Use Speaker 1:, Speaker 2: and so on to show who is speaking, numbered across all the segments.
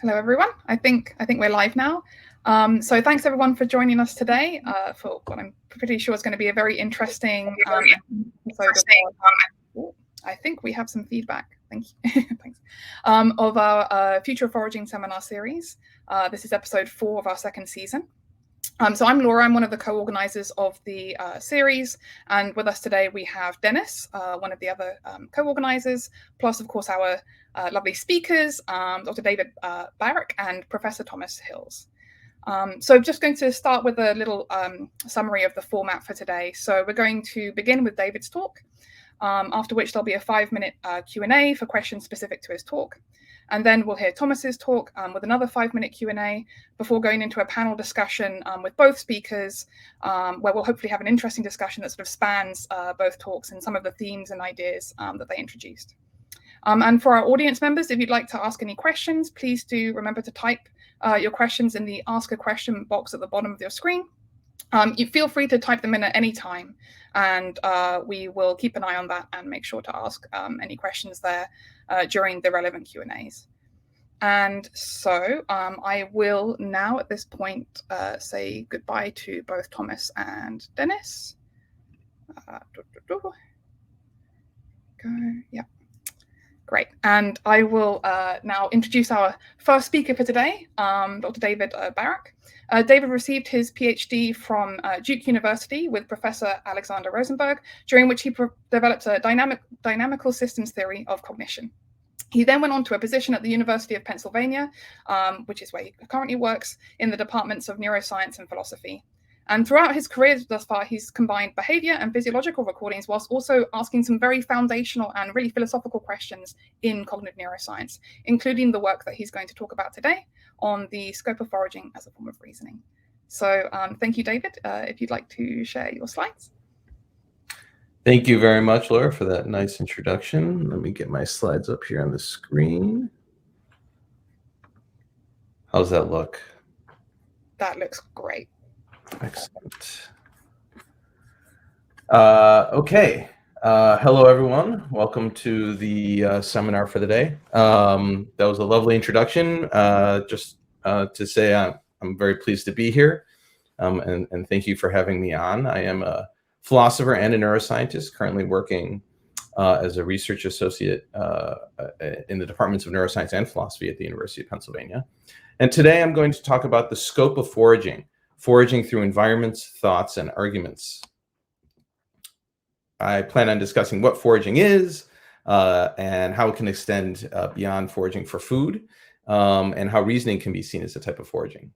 Speaker 1: Hello, everyone. I think we're live now. So thanks everyone for joining us today for what I'm pretty sure is going to be a very interesting episode of I think we have some feedback. Thank you. Thanks. Of our Future Foraging seminar series. This is episode 4 of our second season. So I'm Laura. I'm one of the co-organizers of the series, and with us today we have Dennis, one of the other co-organizers, plus of course our lovely speakers, Dr. David Barrack and Professor Thomas Hills. So I'm just going to start with a little summary of the format for today. So we're going to begin with David's talk, after which there'll be a 5-minute Q&A for questions specific to his talk. And then we'll hear Thomas's talk with another 5-minute Q&A before going into a panel discussion with both speakers, where we'll hopefully have an interesting discussion that sort of spans both talks and some of the themes and ideas that they introduced. And for our audience members, if you'd like to ask any questions, please do remember to type your questions in the Ask a Question box at the bottom of your screen. You feel free to type them in at any time, and we will keep an eye on that and make sure to ask any questions there during the relevant Q&As. And so I will now at this point say goodbye to both Thomas and Dennis. Yeah. Great. And I will now introduce our first speaker for today, Dr. David Barrack. David received his PhD from Duke University with Professor Alexander Rosenberg, during which he developed a dynamical systems theory of cognition. He then went on to a position at the University of Pennsylvania, which is where he currently works, in the departments of neuroscience and philosophy. And throughout his career thus far, he's combined behavior and physiological recordings whilst also asking some very foundational and really philosophical questions in cognitive neuroscience, including the work that he's going to talk about today on the scope of foraging as a form of reasoning. So thank you, David. If you'd like to share your slides.
Speaker 2: Thank you very much, Laura, for that nice introduction. Let me get my slides up here on the screen. How's that look?
Speaker 1: That looks great.
Speaker 2: Excellent. Okay. Hello, everyone. Welcome to the seminar for the day. That was a lovely introduction. Just to say I'm very pleased to be here, and thank you for having me on. I am a philosopher and a neuroscientist, currently working as a research associate in the departments of neuroscience and philosophy at the University of Pennsylvania. And today I'm going to talk about the scope of foraging through environments, thoughts, and arguments. I plan on discussing what foraging is and how it can extend beyond foraging for food, and how reasoning can be seen as a type of foraging.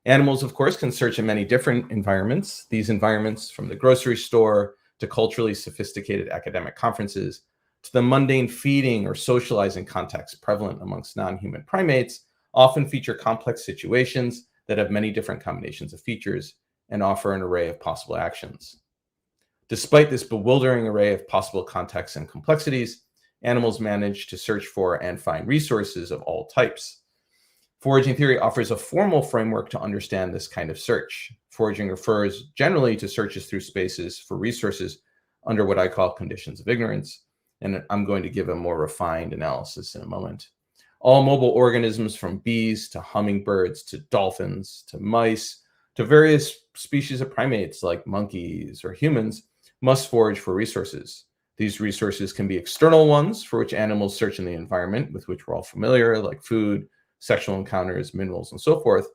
Speaker 2: Animals, of course, can search in many different environments. These environments, from the grocery store to culturally sophisticated academic conferences, to the mundane feeding or socializing contexts prevalent amongst non-human primates, often feature complex situations that have many different combinations of features and offer an array of possible actions. Despite this bewildering array of possible contexts and complexities, animals manage to search for and find resources of all types. Foraging theory offers a formal framework to understand this kind of search. Foraging refers generally to searches through spaces for resources under what I call conditions of ignorance, and I'm going to give a more refined analysis in a moment. All mobile organisms, from bees to hummingbirds to dolphins to mice to various species of primates like monkeys or humans, must forage for resources. These resources can be external ones, for which animals search in the environment with which we're all familiar, like food, sexual encounters, minerals, and so forth.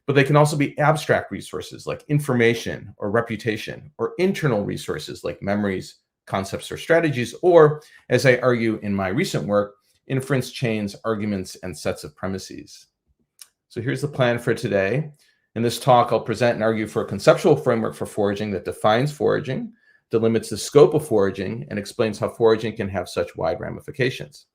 Speaker 2: But they can also be abstract resources like information or reputation, or internal resources like memories, concepts, or strategies, or, as I argue in my recent work, inference chains, arguments, and sets of premises. So here's the plan for today. In this talk, I'll present and argue for a conceptual framework for foraging that defines foraging, delimits the scope of foraging, and explains how foraging can have such wide ramifications.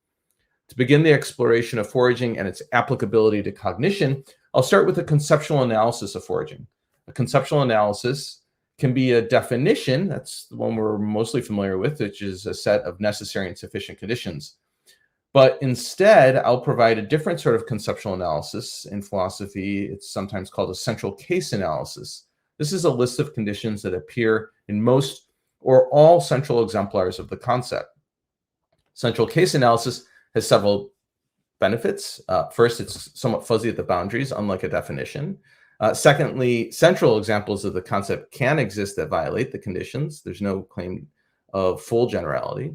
Speaker 2: To begin the exploration of foraging and its applicability to cognition, I'll start with a conceptual analysis of foraging. A conceptual analysis can be a definition, that's the one we're mostly familiar with, which is a set of necessary and sufficient conditions. But instead, I'll provide a different sort of conceptual analysis. In philosophy, it's sometimes called a central case analysis. This is a list of conditions that appear in most or all central exemplars of the concept. Central case analysis has several benefits. First, it's somewhat fuzzy at the boundaries, unlike a definition. Secondly, central examples of the concept can exist that violate the conditions. There's no claim of full generality.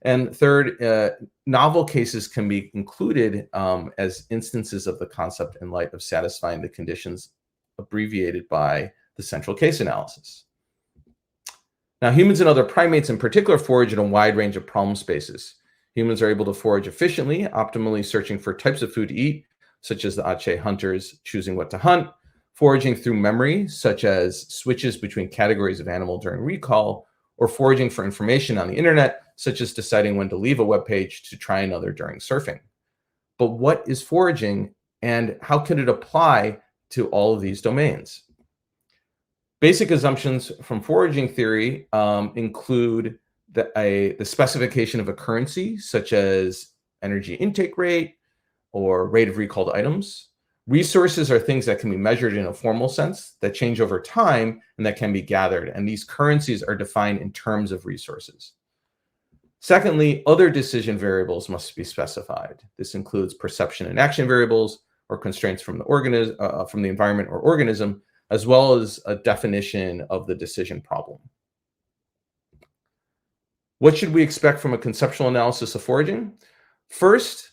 Speaker 2: And third, novel cases can be included as instances of the concept in light of satisfying the conditions abbreviated by the central case analysis. Now, humans and other primates in particular forage in a wide range of problem spaces. Humans are able to forage efficiently, optimally searching for types of food to eat, such as the Ache hunters choosing what to hunt, foraging through memory, such as switches between categories of animal during recall, or foraging for information on the internet, such as deciding when to leave a web page to try another during surfing. But what is foraging, and how can it apply to all of these domains? Basic assumptions from foraging theory include the specification of a currency, such as energy intake rate or rate of recalled items. Resources are things that can be measured in a formal sense, that change over time, and that can be gathered. And these currencies are defined in terms of resources. Secondly, other decision variables must be specified. This includes perception and action variables, or constraints from the environment or organism, as well as a definition of the decision problem. What should we expect from a conceptual analysis of foraging? First,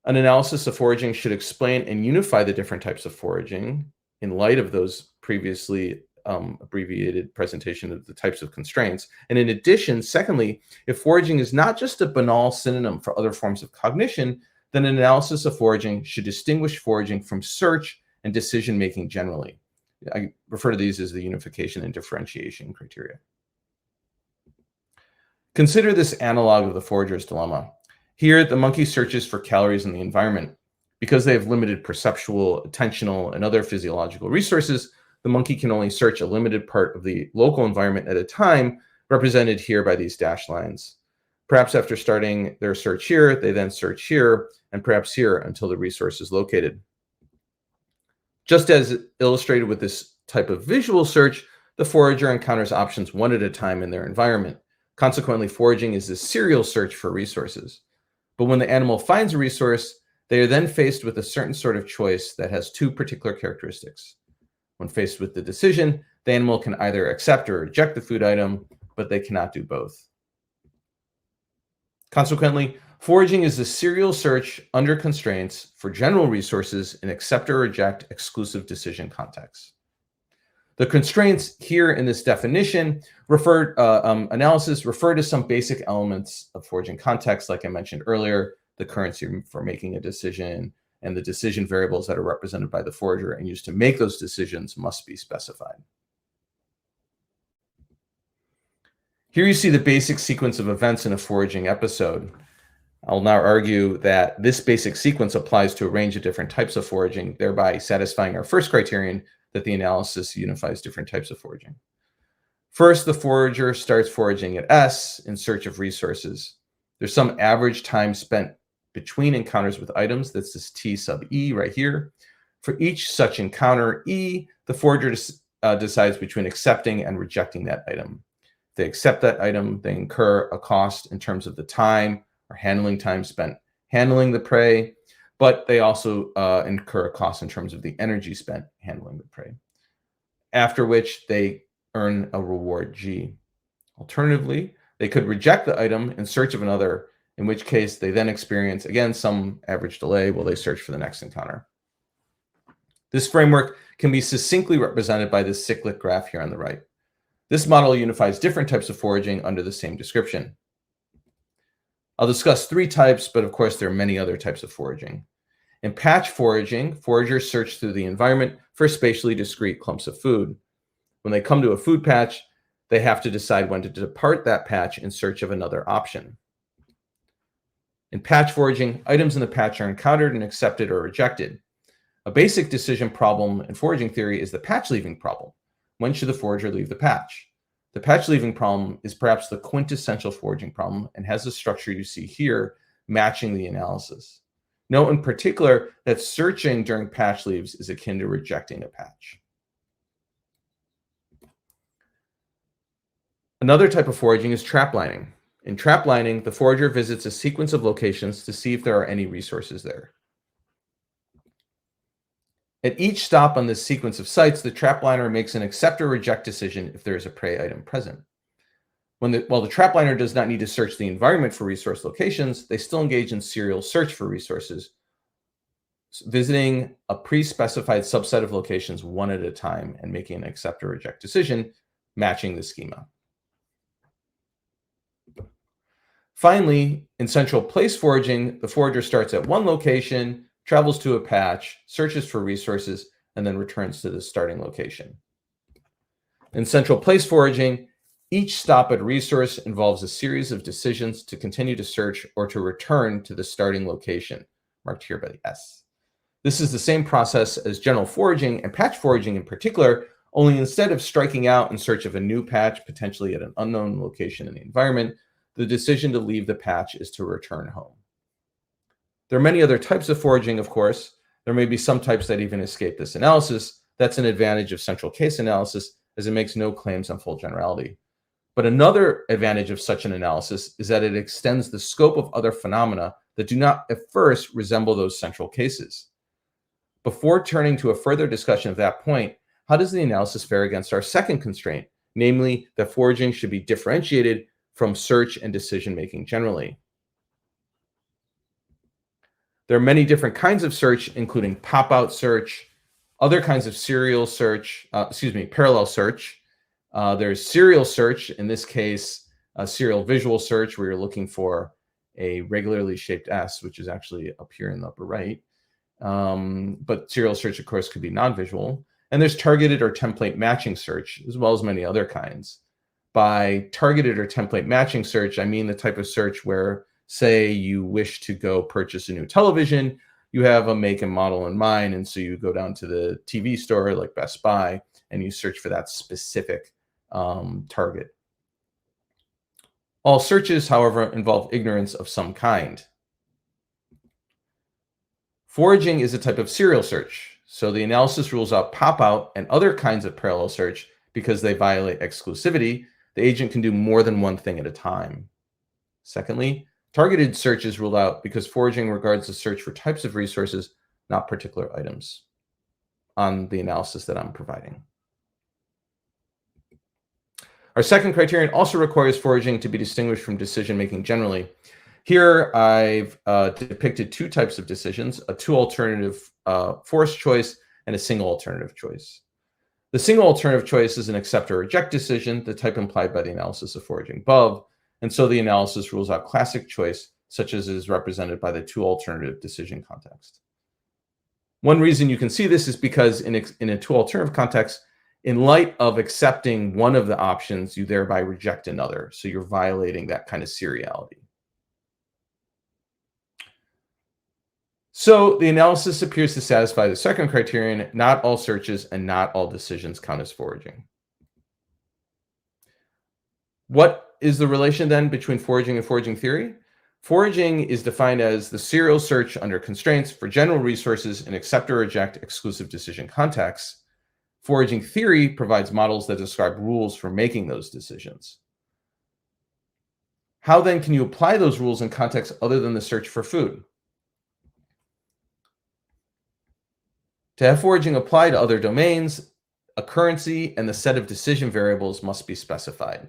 Speaker 2: an analysis of foraging should explain and unify the different types of foraging in light of those previously abbreviated presentation of the types of constraints. And in addition, secondly, if foraging is not just a banal synonym for other forms of cognition, then an analysis of foraging should distinguish foraging from search and decision-making generally. I refer to these as the unification and differentiation criteria. Consider this analog of the Foragers Dilemma. Here, the monkey searches for calories in the environment. Because they have limited perceptual, attentional, and other physiological resources, the monkey can only search a limited part of the local environment at a time, represented here by these dashed lines. Perhaps after starting their search here, they then search here, and perhaps here until the resource is located. Just as illustrated with this type of visual search, the forager encounters options one at a time in their environment. Consequently, foraging is a serial search for resources. But when the animal finds a resource, they are then faced with a certain sort of choice that has two particular characteristics. When faced with the decision, the animal can either accept or reject the food item, but they cannot do both. Consequently, foraging is a serial search under constraints for general resources in accept or reject exclusive decision contexts. The constraints here in this definition analysis refer to some basic elements of foraging context, like I mentioned earlier, the currency for making a decision, and the decision variables that are represented by the forager and used to make those decisions must be specified. Here you see the basic sequence of events in a foraging episode. I'll now argue that this basic sequence applies to a range of different types of foraging, thereby satisfying our first criterion that the analysis unifies different types of foraging. First, the forager starts foraging at S in search of resources. There's some average time spent between encounters with items. That's this T sub E right here. For each such encounter, E, the forager decides between accepting and rejecting that item. If they accept that item, they incur a cost in terms of the time or handling time spent handling the prey, but they also incur a cost in terms of the energy spent handling the prey, after which they earn a reward G. Alternatively, they could reject the item in search of another, in which case they then experience, again, some average delay while they search for the next encounter. This framework can be succinctly represented by this cyclic graph here on the right. This model unifies different types of foraging under the same description. I'll discuss three types, but of course there are many other types of foraging. In patch foraging, foragers search through the environment for spatially discrete clumps of food. When they come to a food patch, they have to decide when to depart that patch in search of another option. In patch foraging, items in the patch are encountered and accepted or rejected. A basic decision problem in foraging theory is the patch leaving problem. When should the forager leave the patch? The patch leaving problem is perhaps the quintessential foraging problem and has the structure you see here matching the analysis. Note in particular that searching during patch leaves is akin to rejecting a patch. Another type of foraging is trap lining. In trap lining, the forager visits a sequence of locations to see if there are any resources there. At each stop on this sequence of sites, the trapliner makes an accept or reject decision if there is a prey item present. While the trapliner does not need to search the environment for resource locations, they still engage in serial search for resources, visiting a pre-specified subset of locations one at a time and making an accept or reject decision, matching the schema. Finally, in central place foraging, the forager starts at one location, travels to a patch, searches for resources, and then returns to the starting location. In central place foraging, each stop at a resource involves a series of decisions to continue to search or to return to the starting location, marked here by the S. This is the same process as general foraging and patch foraging in particular, only instead of striking out in search of a new patch, potentially at an unknown location in the environment, the decision to leave the patch is to return home. There are many other types of foraging, of course. There may be some types that even escape this analysis. That's an advantage of central case analysis, as it makes no claims on full generality. But another advantage of such an analysis is that it extends the scope of other phenomena that do not at first resemble those central cases. Before turning to a further discussion of that point, how does the analysis fare against our second constraint, namely that foraging should be differentiated from search and decision-making generally? There are many different kinds of search, including pop-out search, other kinds of parallel search. There's serial search, in this case, a serial visual search where you're looking for a regularly shaped S, which is actually up here in the upper right. But serial search, of course, could be non-visual. And there's targeted or template matching search, as well as many other kinds. By targeted or template matching search, I mean the type of search where, say, you wish to go purchase a new television, you have a make and model in mind, and so you go down to the TV store like Best Buy, and you search for that specific target. All searches, however, involve ignorance of some kind. Foraging is a type of serial search, so the analysis rules out pop-out and other kinds of parallel search because they violate exclusivity. The agent can do more than one thing at a time. Secondly, targeted search is ruled out because foraging regards the search for types of resources, not particular items, on the analysis that I'm providing. Our second criterion also requires foraging to be distinguished from decision-making generally. Here, I've depicted two types of decisions, a two-alternative forced choice and a single alternative choice. The single alternative choice is an accept or reject decision, the type implied by the analysis of foraging above, and so the analysis rules out classic choice, such as is represented by the two-alternative decision context. One reason you can see this is because in a two-alternative context, in light of accepting one of the options, you thereby reject another, so you're violating that kind of seriality. So the analysis appears to satisfy the second criterion: not all searches and not all decisions count as foraging. What is the relation then between foraging and foraging theory? Foraging is defined as the serial search under constraints for general resources in accept or reject exclusive decision contexts. Foraging theory provides models that describe rules for making those decisions. How then can you apply those rules in contexts other than the search for food? To have foraging apply to other domains, a currency and the set of decision variables must be specified.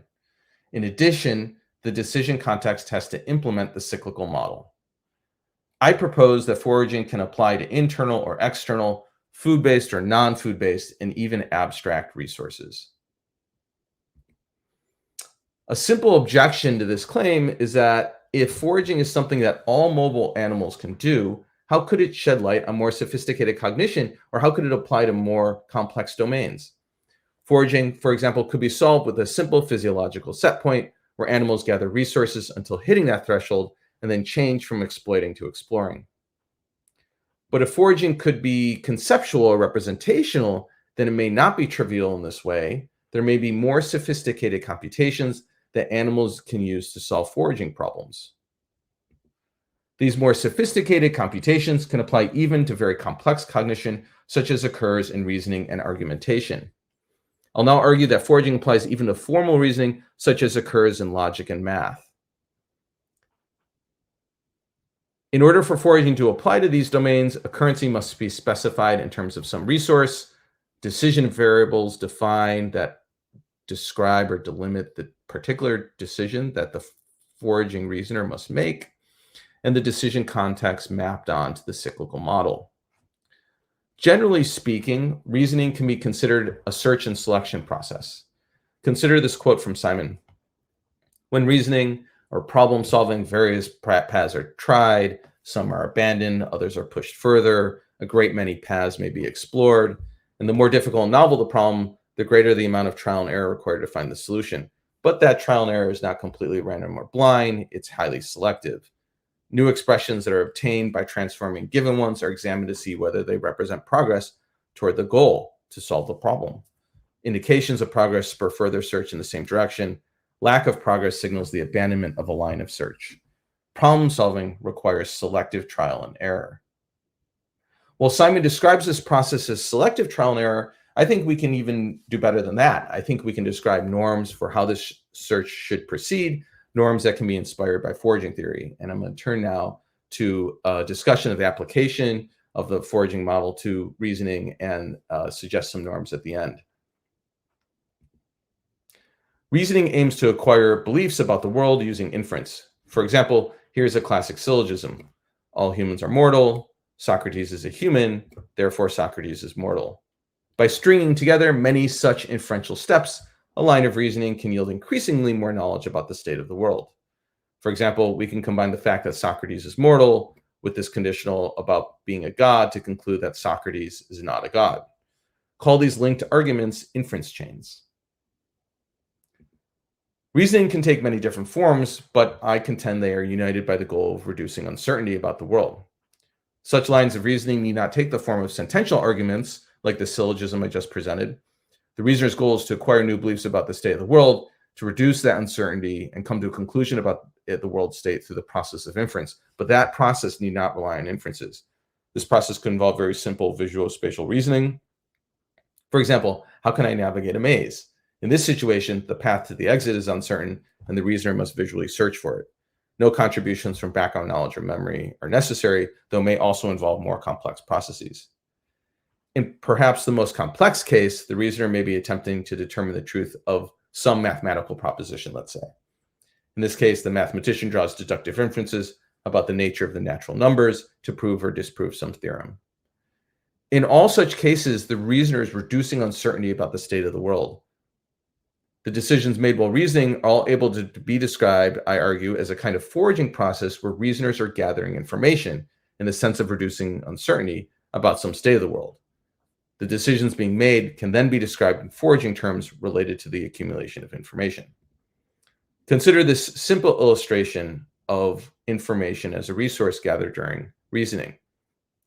Speaker 2: In addition, the decision context has to implement the cyclical model. I propose that foraging can apply to internal or external, food-based or non-food-based, and even abstract resources. A simple objection to this claim is that if foraging is something that all mobile animals can do, how could it shed light on more sophisticated cognition, or how could it apply to more complex domains? Foraging, for example, could be solved with a simple physiological set point where animals gather resources until hitting that threshold and then change from exploiting to exploring. But if foraging could be conceptual or representational, then it may not be trivial in this way. There may be more sophisticated computations that animals can use to solve foraging problems. These more sophisticated computations can apply even to very complex cognition, such as occurs in reasoning and argumentation. I'll now argue that foraging applies even to formal reasoning, such as occurs in logic and math. In order for foraging to apply to these domains, a currency must be specified in terms of some resource, decision variables defined that describe or delimit the particular decision that the foraging reasoner must make, and the decision context mapped onto the cyclical model. Generally speaking, reasoning can be considered a search and selection process. Consider this quote from Simon. When reasoning or problem solving, various paths are tried, some are abandoned, others are pushed further, a great many paths may be explored, and the more difficult and novel the problem, the greater the amount of trial and error required to find the solution. But that trial and error is not completely random or blind, it's highly selective. New expressions that are obtained by transforming given ones are examined to see whether they represent progress toward the goal to solve the problem. Indications of progress spur further search in the same direction. Lack of progress signals the abandonment of a line of search. Problem solving requires selective trial and error. While Simon describes this process as selective trial and error, I think we can even do better than that. I think we can describe norms for how this search should proceed, norms that can be inspired by foraging theory. And I'm going to turn now to a discussion of the application of the foraging model to reasoning and suggest some norms at the end. Reasoning aims to acquire beliefs about the world using inference. For example, here's a classic syllogism. All humans are mortal. Socrates is a human. Therefore, Socrates is mortal. By stringing together many such inferential steps, a line of reasoning can yield increasingly more knowledge about the state of the world. For example, we can combine the fact that Socrates is mortal with this conditional about being a god to conclude that Socrates is not a god. Call these linked arguments inference chains. Reasoning can take many different forms, but I contend they are united by the goal of reducing uncertainty about the world. Such lines of reasoning need not take the form of sentential arguments, like the syllogism I just presented. The reasoner's goal is to acquire new beliefs about the state of the world, to reduce that uncertainty and come to a conclusion about the world state through the process of inference. But that process need not rely on inferences. This process could involve very simple visual spatial reasoning. For example, how can I navigate a maze? In this situation, the path to the exit is uncertain, and the reasoner must visually search for it. No contributions from background knowledge or memory are necessary, though may also involve more complex processes. In perhaps the most complex case, the reasoner may be attempting to determine the truth of some mathematical proposition, let's say. In this case, the mathematician draws deductive inferences about the nature of the natural numbers to prove or disprove some theorem. In all such cases, the reasoner is reducing uncertainty about the state of the world. The decisions made while reasoning are all able to be described, I argue, as a kind of foraging process where reasoners are gathering information in the sense of reducing uncertainty about some state of the world. The decisions being made can then be described in foraging terms related to the accumulation of information. Consider this simple illustration of information as a resource gathered during reasoning.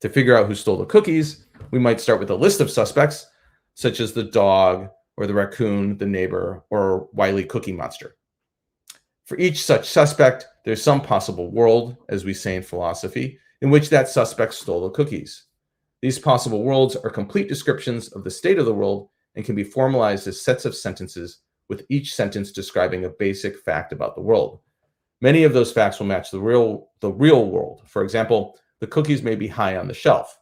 Speaker 2: To figure out who stole the cookies, we might start with a list of suspects, such as the dog, or the raccoon, the neighbor, or wily cookie monster. For each such suspect, there's some possible world, as we say in philosophy, in which that suspect stole the cookies. These possible worlds are complete descriptions of the state of the world and can be formalized as sets of sentences, with each sentence describing a basic fact about the world. Many of those facts will match the real world. For example, the cookies may be high on the shelf,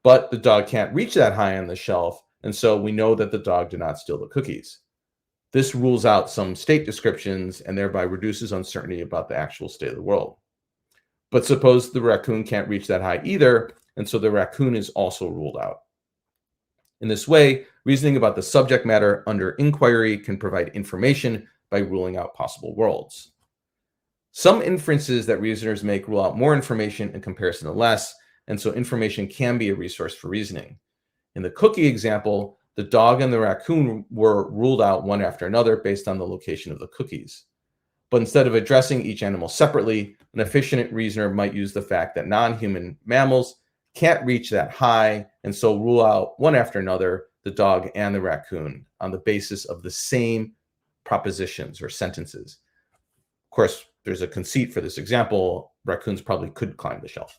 Speaker 2: but the dog can't reach that high on the shelf, and so we know that the dog did not steal the cookies. This rules out some state descriptions and thereby reduces uncertainty about the actual state of the world. But suppose the raccoon can't reach that high either, and so the raccoon is also ruled out. In this way, reasoning about the subject matter under inquiry can provide information by ruling out possible worlds. Some inferences that reasoners make rule out more information in comparison to less, and so information can be a resource for reasoning. In the cookie example, the dog and the raccoon were ruled out one after another based on the location of the cookies. But instead of addressing each animal separately, an efficient reasoner might use the fact that non-human mammals can't reach that high, and so rule out one after another the dog and the raccoon on the basis of the same propositions or sentences. Of course, there's a conceit for this example. Raccoons probably could climb the shelf.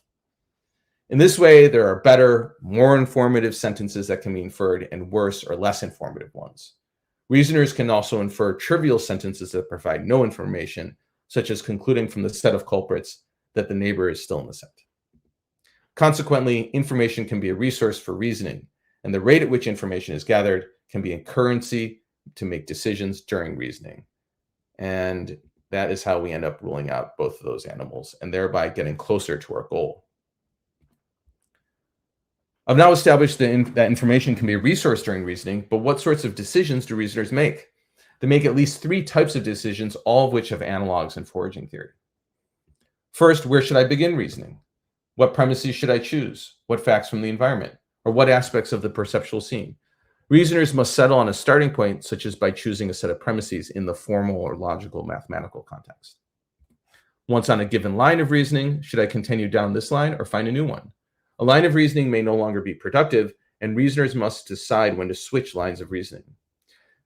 Speaker 2: In this way, there are better, more informative sentences that can be inferred and worse or less informative ones. Reasoners can also infer trivial sentences that provide no information, such as concluding from the set of culprits that the neighbor is still in the set. Consequently, information can be a resource for reasoning, and the rate at which information is gathered can be a currency to make decisions during reasoning. And that is how we end up ruling out both of those animals and thereby getting closer to our goal. I've now established that information can be a resource during reasoning, but what sorts of decisions do reasoners make? They make at least 3 types of decisions, all of which have analogs in foraging theory. First, where should I begin reasoning? What premises should I choose? What facts from the environment? Or what aspects of the perceptual scene? Reasoners must settle on a starting point, such as by choosing a set of premises in the formal or logical mathematical context. Once on a given line of reasoning, should I continue down this line or find a new one? A line of reasoning may no longer be productive, and reasoners must decide when to switch lines of reasoning.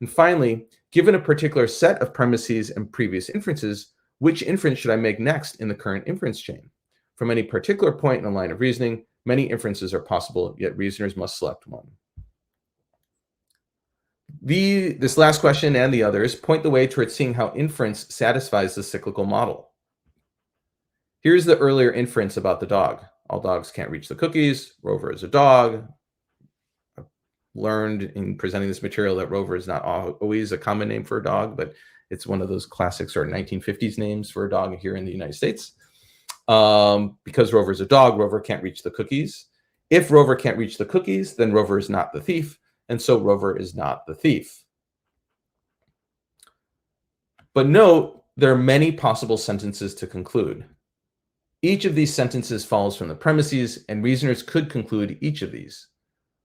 Speaker 2: And finally, given a particular set of premises and previous inferences, which inference should I make next in the current inference chain? From any particular point in a line of reasoning, many inferences are possible, yet reasoners must select one. This last question and the others point the way towards seeing how inference satisfies the cyclical model. Here's the earlier inference about the dog. All dogs can't reach the cookies. Rover is a dog. I've learned in presenting this material that Rover is not always a common name for a dog, but it's one of those classic sort of 1950s names for a dog here in the United States. Because Rover is a dog, Rover can't reach the cookies. If Rover can't reach the cookies, then Rover is not the thief, and so Rover is not the thief. But note, there are many possible sentences to conclude. Each of these sentences follows from the premises, and reasoners could conclude each of these.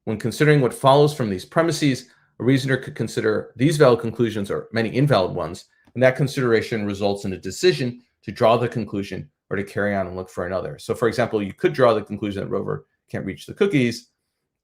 Speaker 2: When considering what follows from these premises, a reasoner could consider these valid conclusions or many invalid ones, and that consideration results in a decision to draw the conclusion or to carry on and look for another. So for example, you could draw the conclusion that Rover can't reach the cookies,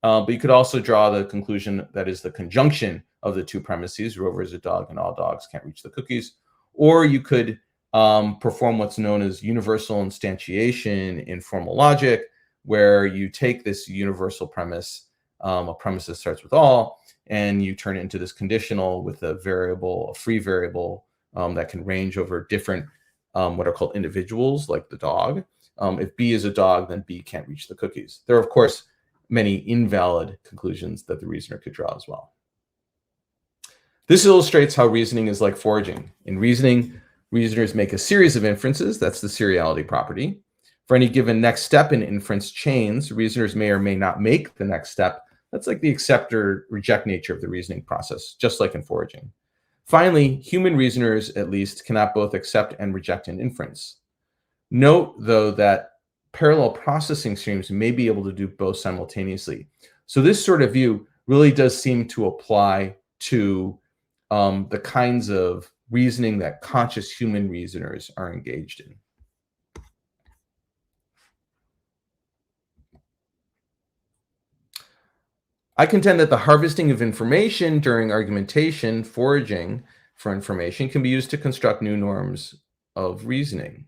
Speaker 2: but you could also draw the conclusion that is the conjunction of the 2 premises, Rover is a dog and all dogs can't reach the cookies. Or you could perform what's known as universal instantiation in formal logic, where you take this universal premise, a premise that starts with all, and you turn it into this conditional with a variable, a free variable that can range over different what are called individuals, like the dog. If B is a dog, then B can't reach the cookies. There are, of course, many invalid conclusions that the reasoner could draw as well. This illustrates how reasoning is like foraging. In reasoning, reasoners make a series of inferences. That's the seriality property. For any given next step in inference chains, reasoners may or may not make the next step. That's like the accept or reject nature of the reasoning process, just like in foraging. Finally, human reasoners, at least, cannot both accept and reject an inference. Note, though, that parallel processing streams may be able to do both simultaneously. So this sort of view really does seem to apply to the kinds of reasoning that conscious human reasoners are engaged in. I contend that the harvesting of information during argumentation, foraging for information, can be used to construct new norms of reasoning.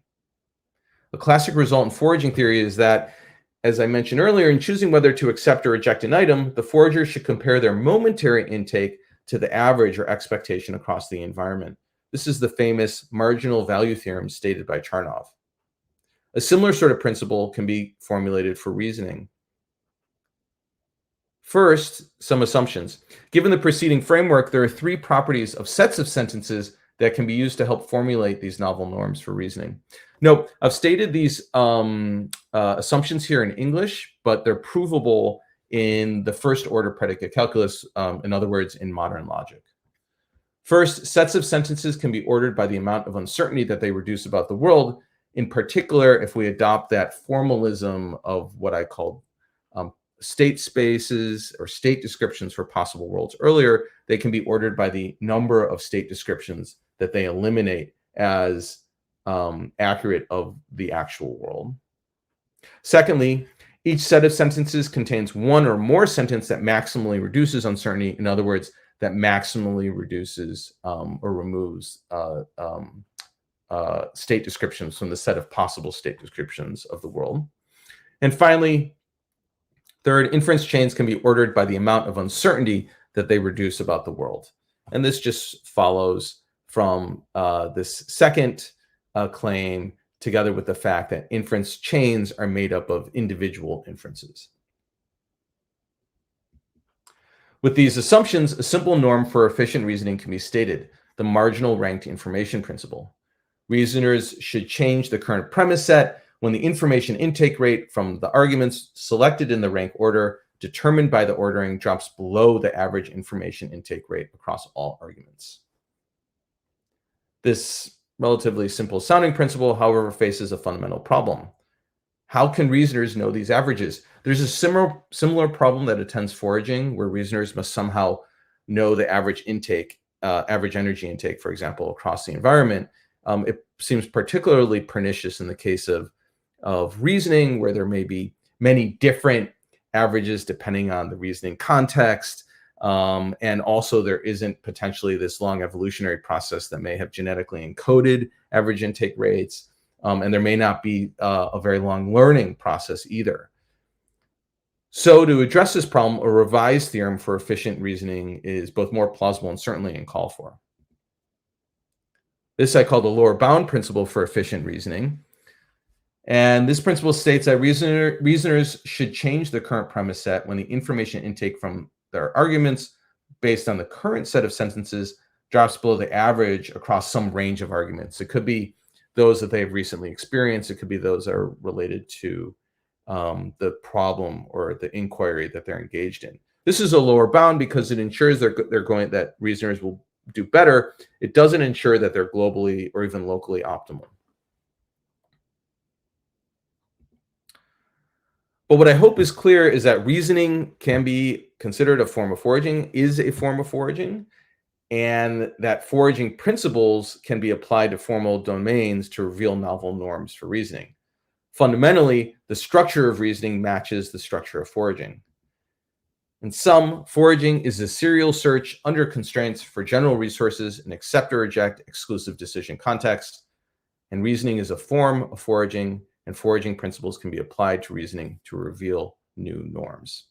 Speaker 2: A classic result in foraging theory is that, as I mentioned earlier, in choosing whether to accept or reject an item, the forager should compare their momentary intake to the average or expectation across the environment. This is the famous marginal value theorem stated by Charnoff. A similar sort of principle can be formulated for reasoning. First, some assumptions. Given the preceding framework, there are 3 properties of sets of sentences that can be used to help formulate these novel norms for reasoning. Note, I've stated these assumptions here in English, but they're provable in the first order predicate calculus, in other words, in modern logic. First, sets of sentences can be ordered by the amount of uncertainty that they reduce about the world. In particular, if we adopt that formalism of what I called state spaces or state descriptions for possible worlds earlier, they can be ordered by the number of state descriptions that they eliminate as accurate of the actual world. Secondly, each set of sentences contains one or more sentences that maximally reduces uncertainty. In other words, that maximally reduces or removes state descriptions from the set of possible state descriptions of the world. And finally, third, inference chains can be ordered by the amount of uncertainty that they reduce about the world. And this just follows from this second claim together with the fact that inference chains are made up of individual inferences. With these assumptions, a simple norm for efficient reasoning can be stated: the marginal ranked information principle. Reasoners should change the current premise set when the information intake rate from the arguments selected in the rank order determined by the ordering drops below the average information intake rate across all arguments. This relatively simple sounding principle, however, faces a fundamental problem. How can reasoners know these averages? There's a similar problem that attends foraging, where reasoners must somehow know the average intake, average energy intake, for example, across the environment. It seems particularly pernicious in the case of reasoning, where there may be many different averages depending on the reasoning context. And also there isn't potentially this long evolutionary process that may have genetically encoded average intake rates. And there may not be a very long learning process either. So to address this problem, a revised theorem for efficient reasoning is both more plausible and certainly uncalled for. This I call the lower bound principle for efficient reasoning. And this principle states that reasoners should change the current premise set when the information intake from their arguments based on the current set of sentences drops below the average across some range of arguments. It could be those that they've recently experienced. It could be those that are related to the problem or the inquiry that they're engaged in. This is a lower bound because it ensures that reasoners will do better. It doesn't ensure that they're globally or even locally optimal. But what I hope is clear is that reasoning can be considered a form of foraging, is a form of foraging, and that foraging principles can be applied to formal domains to reveal novel norms for reasoning. Fundamentally, the structure of reasoning matches the structure of foraging. In sum, foraging is a serial search under constraints for general resources in accept or reject exclusive decision context, and reasoning is a form of foraging, and foraging principles can be applied to reasoning to reveal new norms.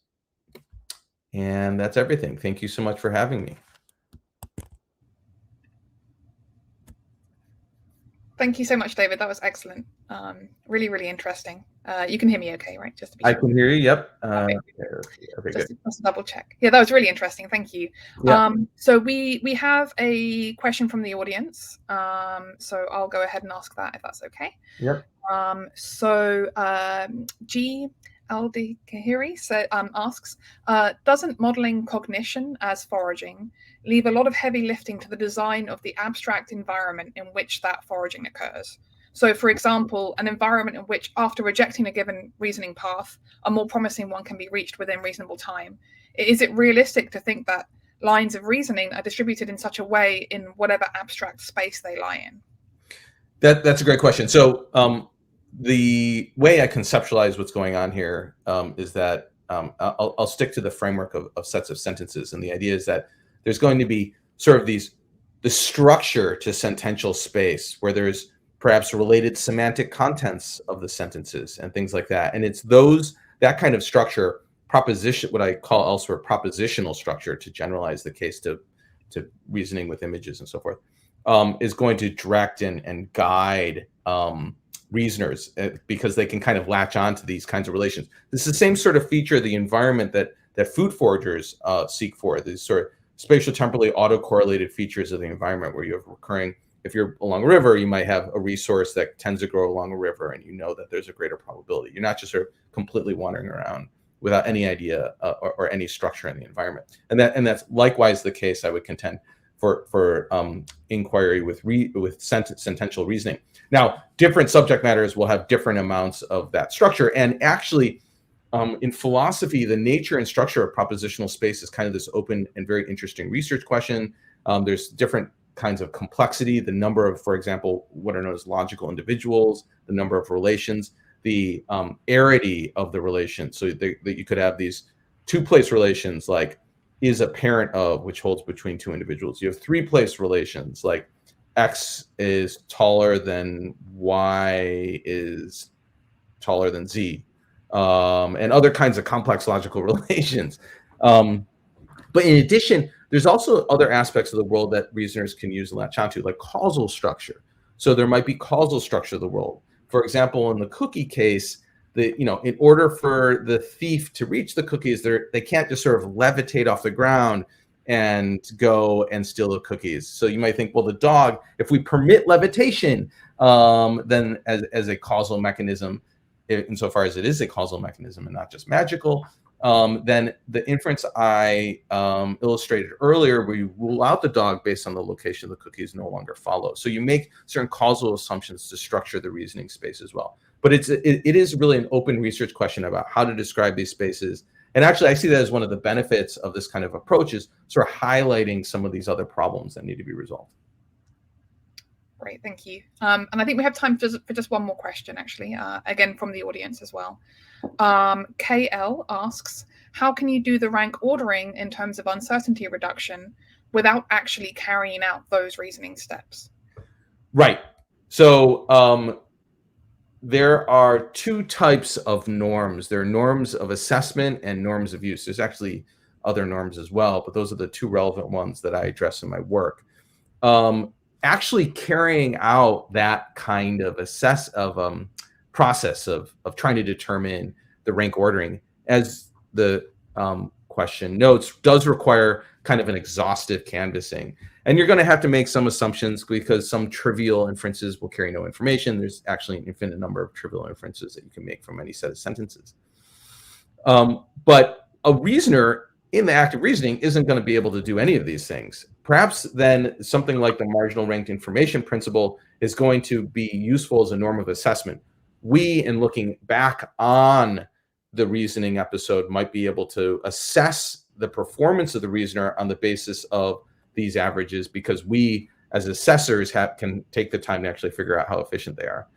Speaker 2: And that's everything. Thank you so much for having me.
Speaker 1: Thank you so much, David. That was excellent. Really, really interesting. You can hear me okay, right? Just to be sure.
Speaker 2: I can hear you, yep.
Speaker 1: Okay,
Speaker 2: good.
Speaker 1: Just to double check. Yeah, that was really interesting. Thank you.
Speaker 2: Yeah.
Speaker 1: So we have a question from the audience. So I'll go ahead and ask that if that's okay.
Speaker 2: Yep.
Speaker 1: G. Al-Kahiri asks, doesn't modeling cognition as foraging leave a lot of heavy lifting to the design of the abstract environment in which that foraging occurs? So, for example, an environment in which, after rejecting a given reasoning path, a more promising one can be reached within reasonable time. Is it realistic to think that lines of reasoning are distributed in such a way in whatever abstract space they lie in?
Speaker 2: That's a great question. So the way I conceptualize what's going on here is that I'll stick to the framework of sets of sentences. And the idea is that there's going to be sort of the structure to sentential space where there's perhaps related semantic contents of the sentences and things like that. And it's that kind of structure, what I call elsewhere propositional structure, to generalize the case to reasoning with images and so forth, is going to direct and guide reasoners because they can kind of latch on to these kinds of relations. This is the same sort of feature of the environment that food foragers seek for, these sort of spatial temporally autocorrelated features of the environment where you have recurring. If you're along a river, you might have a resource that tends to grow along a river, and you know that there's a greater probability. You're not just sort of completely wandering around without any idea or any structure in the environment. And that's likewise the case, I would contend, for inquiry with sentential reasoning. Now, different subject matters will have different amounts of that structure. And actually, in philosophy, the nature and structure of propositional space is kind of this open and very interesting research question. There's different kinds of complexity, the number of, for example, what are known as logical individuals, the number of relations, the arity of the relation. So that you could have these two-place relations like is a parent of, which holds between two individuals. You have three-place relations like X is taller than Y is taller than Z, and other kinds of complex logical relations. But in addition, there's also other aspects of the world that reasoners can use and latch onto, like causal structure. So there might be causal structure of the world, For example, in the cookie case, in order for the thief to reach the cookies, they can't just sort of levitate off the ground and go and steal the cookies. So you might think, well, the dog, if we permit levitation, then as a causal mechanism, insofar as it is a causal mechanism and not just magical, then the inference I illustrated earlier, where you rule out the dog based on the location of the cookies, no longer follows. So you make certain causal assumptions to structure the reasoning space as well. But it is really an open research question about how to describe these spaces. And actually, I see that as one of the benefits of this kind of approach, is sort of highlighting some of these other problems that need to be resolved.
Speaker 1: Great, thank you. And I think we have time for just one more question, actually, again, from the audience as well. KL asks, how can you do the rank ordering in terms of uncertainty reduction without actually carrying out those reasoning steps?
Speaker 2: Right. So there are two types of norms. There are norms of assessment and norms of use. There's actually other norms as well, but those are the two relevant ones that I address in my work. Actually carrying out that kind of process of trying to determine the rank ordering, as the question notes, does require kind of an exhaustive canvassing. And you're going to have to make some assumptions, because some trivial inferences will carry no information. There's actually an infinite number of trivial inferences that you can make from any set of sentences. But a reasoner in the act of reasoning isn't going to be able to do any of these things. Perhaps then something like the marginal ranked information principle is going to be useful as a norm of assessment. We, in looking back on the reasoning episode, might be able to assess the performance of the reasoner on the basis of these averages, because we, as assessors, can take the time to actually figure out how efficient they are.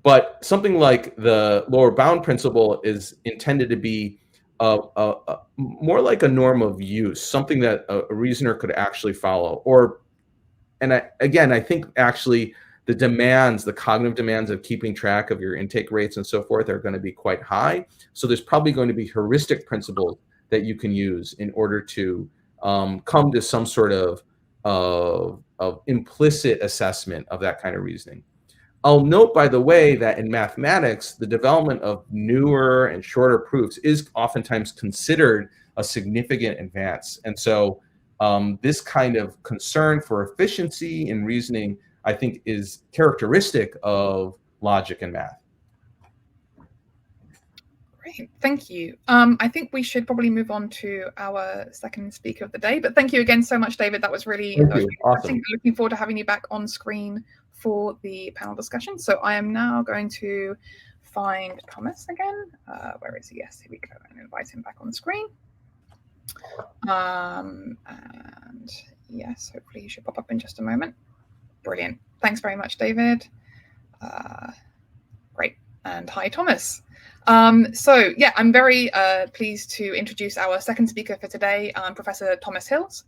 Speaker 2: But something like the lower bound principle is intended to be more like a norm of use, something that a reasoner could actually follow. I think actually the cognitive demands of keeping track of your intake rates and so forth are going to be quite high. So there's probably going to be heuristic principles that you can use in order to come to some sort of implicit assessment of that kind of reasoning. I'll note, by the way, that in mathematics, the development of newer and shorter proofs is oftentimes considered a significant advance. And so this kind of concern for efficiency in reasoning, I think, is characteristic of logic and math.
Speaker 1: Great, thank you. I think we should probably move on to our second speaker of the day. But thank you again so much, David. That was really
Speaker 2: awesome.
Speaker 1: Looking forward to having you back on screen for the panel discussion. So I am now going to find Thomas again. Where is he? Yes, here we go. And invite him back on the screen. And yes, hopefully he should pop up in just a moment. Brilliant. Thanks very much, David. Great. And hi, Thomas. So yeah, I'm very pleased to introduce our second speaker for today, Professor Thomas Hills.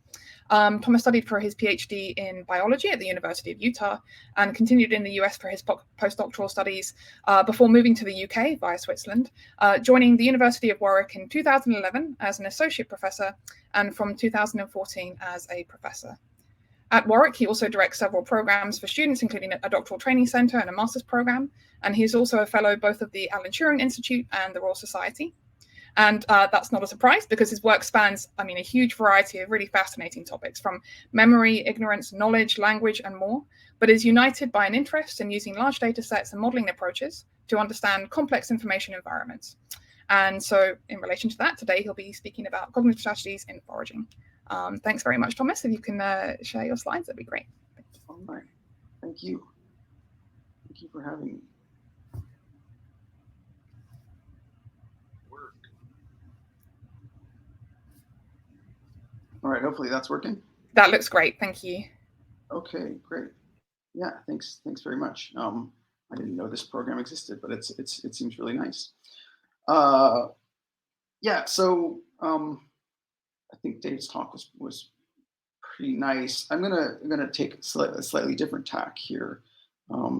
Speaker 1: Thomas studied for his PhD in biology at the University of Utah and continued in the US for his postdoctoral studies before moving to the UK via Switzerland, joining the University of Warwick in 2011 as an associate professor and from 2014 as a professor. At Warwick, he also directs several programs for students, including a doctoral training center and a master's program. And he's also a fellow both of the Alan Turing Institute and the Royal Society. And that's not a surprise, because his work spans, a huge variety of really fascinating topics, from memory, ignorance, knowledge, language, and more, but is united by an interest in using large data sets and modeling approaches to understand complex information environments. And so in relation to that, today he'll be speaking about cognitive strategies in foraging. Thanks very much, Thomas. If you can share your slides, that'd be great.
Speaker 3: All right. Thank you. Thank you for having me. All right, hopefully that's working.
Speaker 1: That looks great, thank you.
Speaker 3: Okay, great. Yeah, thanks very much. I didn't know this program existed, but it seems really nice. Yeah, so I think Dave's talk was pretty nice. I'm gonna take a slightly different tack here.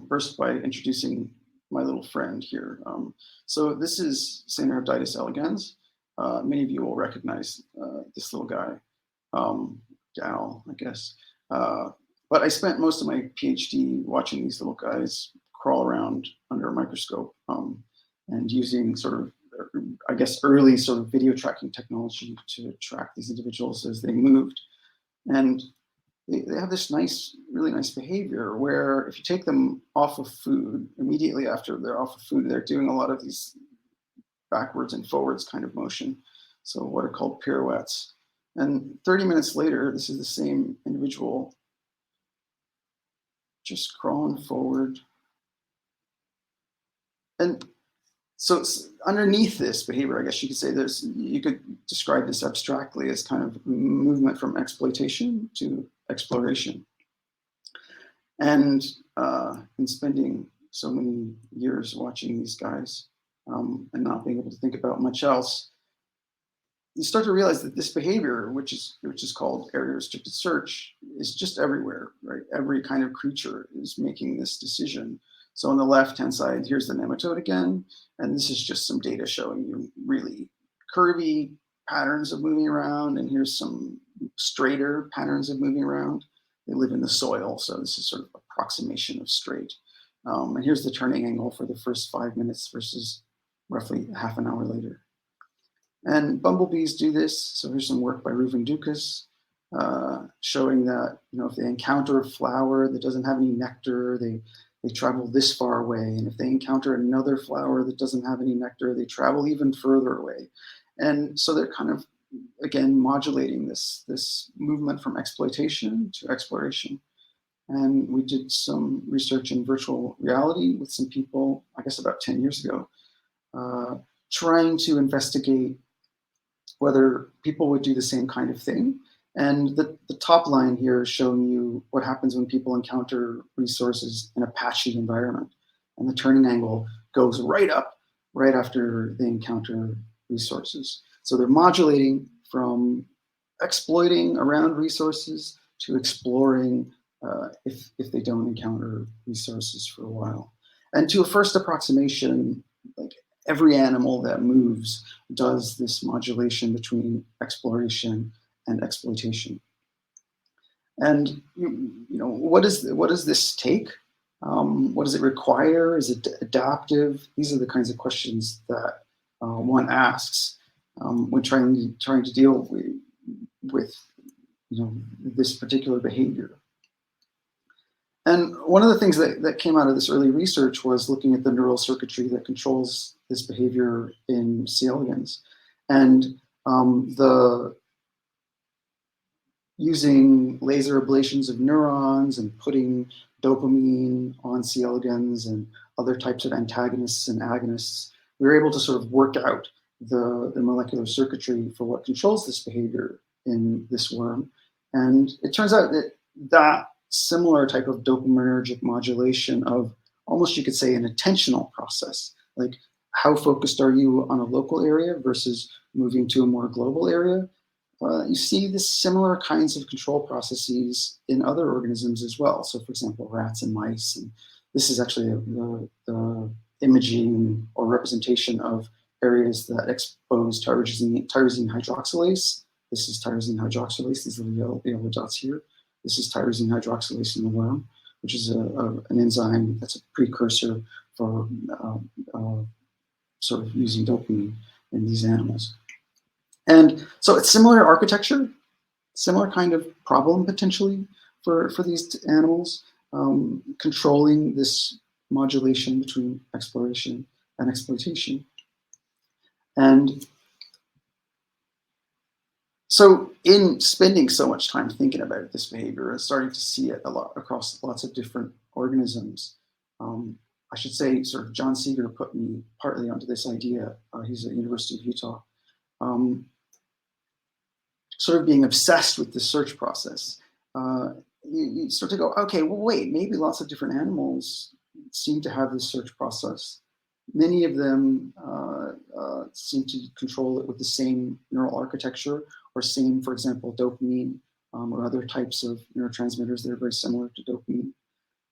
Speaker 3: First, by introducing my little friend here. So this is Semantic elegans. Many of you will recognize this little guy. Gal, I guess. But But I spent most of my PhD watching these little guys crawl around under a microscope and using sort of, I guess, early sort of video tracking technology to track these individuals as they moved. And they have this nice, really nice behavior where if you take them off of food, immediately after they're off of food, they're doing a lot of these backwards and forwards kind of motion. So what are called pirouettes. And 30 minutes later, this is the same individual just crawling forward. And so underneath this behavior, I guess you could say you could describe this abstractly as kind of movement from exploitation to exploration. And in spending so many years watching these guys and not being able to think about much else, you start to realize that this behavior, which is called area restricted search, is just everywhere, right? Every kind of creature is making this decision. So on the left-hand side, here's the nematode again, and this is just some data showing you really curvy patterns of moving around, and here's some straighter patterns of moving around. They live in the soil, so this is sort of approximation of straight. And here's the turning angle for the first 5 minutes versus roughly half an hour later. And bumblebees do this. So here's some work by Reuven Dukas showing that if they encounter a flower that doesn't have any nectar, they travel this far away. And if they encounter another flower that doesn't have any nectar, they travel even further away. And so they're kind of, again, modulating this movement from exploitation to exploration. And we did some research in virtual reality with some people, I guess about 10 years ago, trying to investigate whether people would do the same kind of thing. And the top line here is showing you what happens when people encounter resources in a patchy environment. And the turning angle goes right up right after they encounter resources. So they're modulating from exploiting around resources to exploring if they don't encounter resources for a while. And to a first approximation, like every animal that moves does this modulation between exploration and exploitation. And what does this take? What does it require? Is it adaptive? These are the kinds of questions that one asks when trying to deal with this particular behavior. And one of the things that came out of this early research was looking at the neural circuitry that controls this behavior in C. elegans. And using laser ablations of neurons and putting dopamine on C. elegans and other types of antagonists and agonists, we were able to sort of work out the molecular circuitry for what controls this behavior in this worm. And it turns out that similar type of dopaminergic modulation of almost, you could say, an attentional process, like how focused are you on a local area versus moving to a more global area? You see this similar kinds of control processes in other organisms as well. So for example, rats and mice, and this is actually the imaging or representation of areas that expose tyrosine hydroxylase. This is tyrosine hydroxylase, these little yellow dots here. This is tyrosine hydroxylase in the worm, which is an enzyme that's a precursor for sort of using dopamine in these animals. And so it's similar architecture, similar kind of problem potentially for these animals, controlling this modulation between exploration and exploitation. And so in spending so much time thinking about this behavior and starting to see it a lot across lots of different organisms, I should say sort of John Seeger put me partly onto this idea. He's at the University of Utah. Sort of being obsessed with the search process. You start to go, okay, well, wait, maybe lots of different animals seem to have this search process. Many of them seem to control it with the same neural architecture or same, for example, dopamine or other types of neurotransmitters that are very similar to dopamine.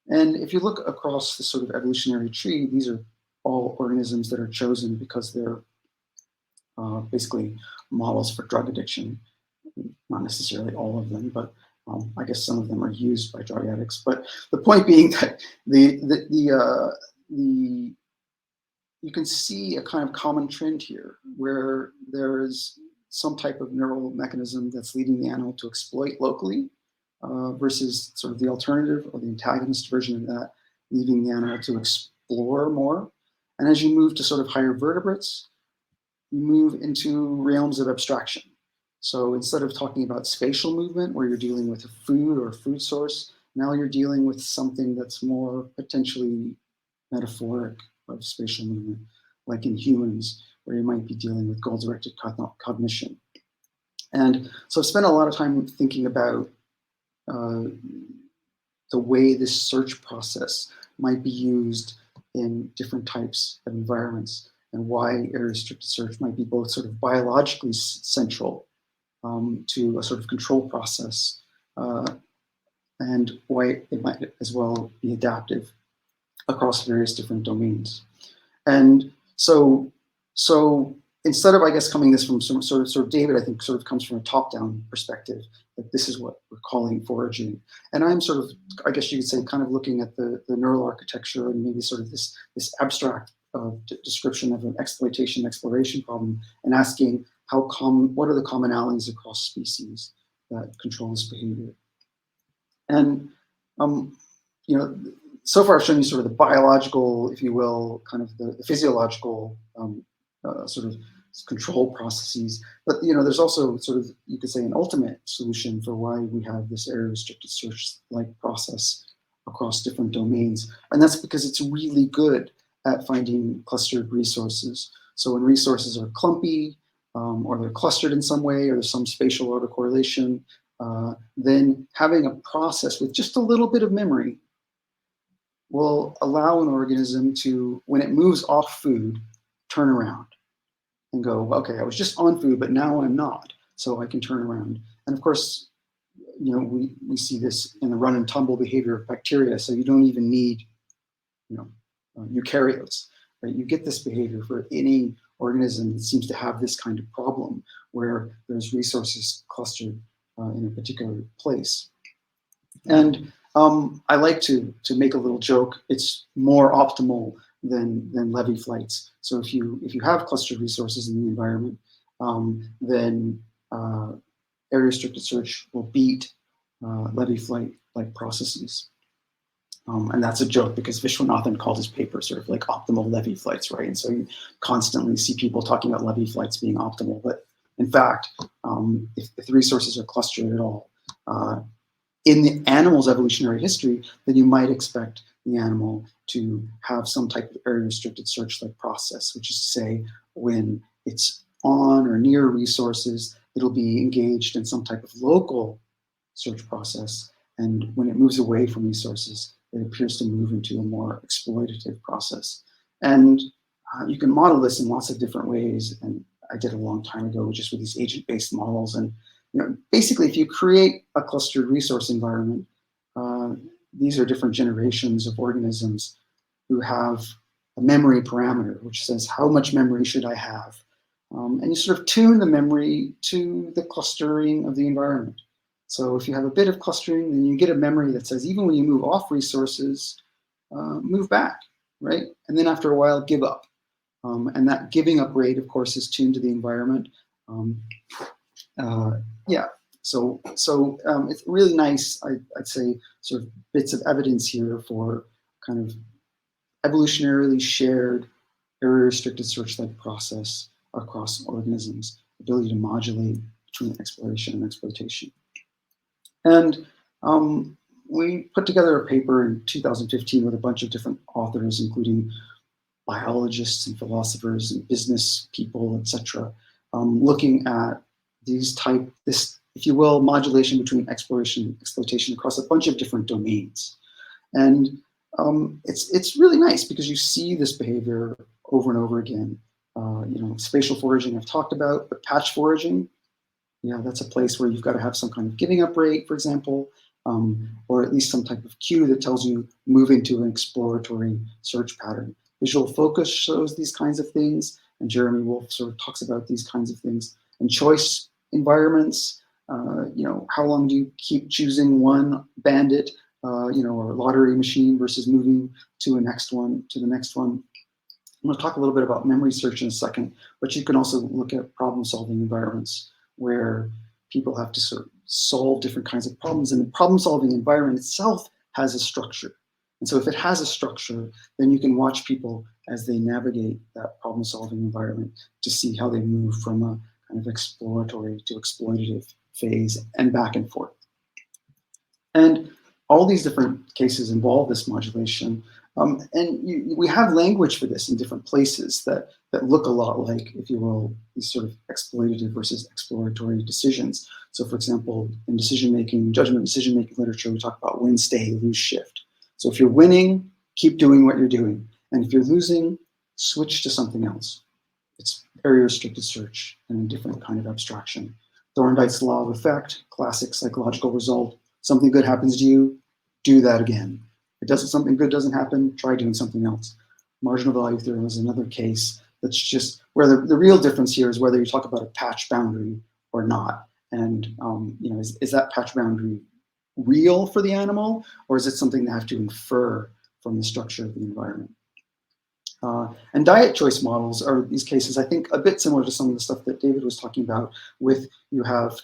Speaker 3: And if you look across the sort of evolutionary tree, these are all organisms that are chosen because they're basically models for drug addiction. Not necessarily all of them, but I guess some of them are used by drug addicts, but the point being that you can see a kind of common trend here where there is some type of neural mechanism that's leading the animal to exploit locally versus sort of the alternative or the antagonist version of that, leaving the animal to explore more. And as you move to sort of higher vertebrates, you move into realms of abstraction. So instead of talking about spatial movement, where you're dealing with a food or a food source, now you're dealing with something that's more potentially metaphoric of spatial movement, like in humans, where you might be dealing with goal-directed cognition. And so I've spent a lot of time thinking about the way this search process might be used in different types of environments, and why area-restricted search might be both sort of biologically central to a sort of control process, and why it might as well be adaptive across various different domains. And so instead of, I guess, coming this from some sort of David, I think sort of comes from a top-down perspective, that this is what we're calling foraging. And I'm sort of, I guess you could say, kind of looking at the neural architecture and maybe sort of this abstract description of an exploitation exploration problem, and asking what are the commonalities across species that control this behavior. And you know, so far I've shown you sort of the biological, if you will, kind of the physiological sort of control processes. But you know, there's also sort of, you could say, an ultimate solution for why we have this area-restricted search-like process across different domains. And that's because it's really good at finding clustered resources. So when resources are clumpy, or they're clustered in some way, or there's some spatial autocorrelation, then having a process with just a little bit of memory will allow an organism to, when it moves off food, turn around and go, okay, I was just on food, but now I'm not, so I can turn around. And of course, you know, we see this in the run and tumble behavior of bacteria, so you don't even need, you know, eukaryotes, right? You get this behavior for any organism that seems to have this kind of problem, where there's resources clustered in a particular place. And I like to make a little joke. It's more optimal than levy flights. So if you have clustered resources in the environment, then area-restricted search will beat levy flight-like processes. And that's a joke because Vishwanathan called his paper sort of like optimal levy flights, right? And so you constantly see people talking about levy flights being optimal, but in fact, if the resources are clustered at all, in the animal's evolutionary history, then you might expect the animal to have some type of area-restricted search-like process, which is to say, when it's on or near resources, it'll be engaged in some type of local search process. And when it moves away from resources, it appears to move into a more exploitative process. And you can model this in lots of different ways. And I did a long time ago just with these agent-based models. And you know, basically, if you create a clustered resource environment, these are different generations of organisms who have a memory parameter, which says how much memory should I have? And you sort of tune the memory to the clustering of the environment. So if you have a bit of clustering, then you get a memory that says, even when you move off resources, move back, right? And then after a while, give up. And that giving up rate, of course, is tuned to the environment. Yeah, so it's really nice, I'd say, sort of bits of evidence here for kind of evolutionarily shared area-restricted search-like process across organisms, ability to modulate between exploration and exploitation. And we put together a paper in 2015 with a bunch of different authors, including biologists and philosophers and business people, etc., looking at this, if you will, modulation between exploration and exploitation across a bunch of different domains. And it's really nice because you see this behavior over and over again. You know, spatial foraging I've talked about, but patch foraging, yeah, that's a place where you've got to have some kind of giving up rate, for example, or at least some type of cue that tells you move into an exploratory search pattern. Visual focus shows these kinds of things, and Jeremy Wolf sort of talks about these kinds of things. And choice environments, How long do you keep choosing one bandit, or lottery machine versus moving to the next one. I'm going to talk a little bit about memory search in a second, but you can also look at problem-solving environments where people have to sort of solve different kinds of problems, and the problem-solving environment itself has a structure. And so if it has a structure, then you can watch people as they navigate that problem-solving environment to see how they move from a kind of exploratory to exploitative phase and back and forth. And all these different cases involve this modulation. We have language for this in different places that look a lot like, if you will, these sort of exploitative versus exploratory decisions. So for example, in judgment decision-making literature, we talk about win, stay, lose, shift. So if you're winning, keep doing what you're doing. And if you're losing, switch to something else. It's very restricted search and a different kind of abstraction. Thorndike's law of effect, classic psychological result. Something good happens to you, do that again. If something good doesn't happen, try doing something else. Marginal value theorem is another case that's just where the real difference here is whether you talk about a patch boundary or not. And is that patch boundary real for the animal, or is it something they have to infer from the structure of the environment? And diet choice models are these cases, I think, a bit similar to some of the stuff that David was talking about. With you have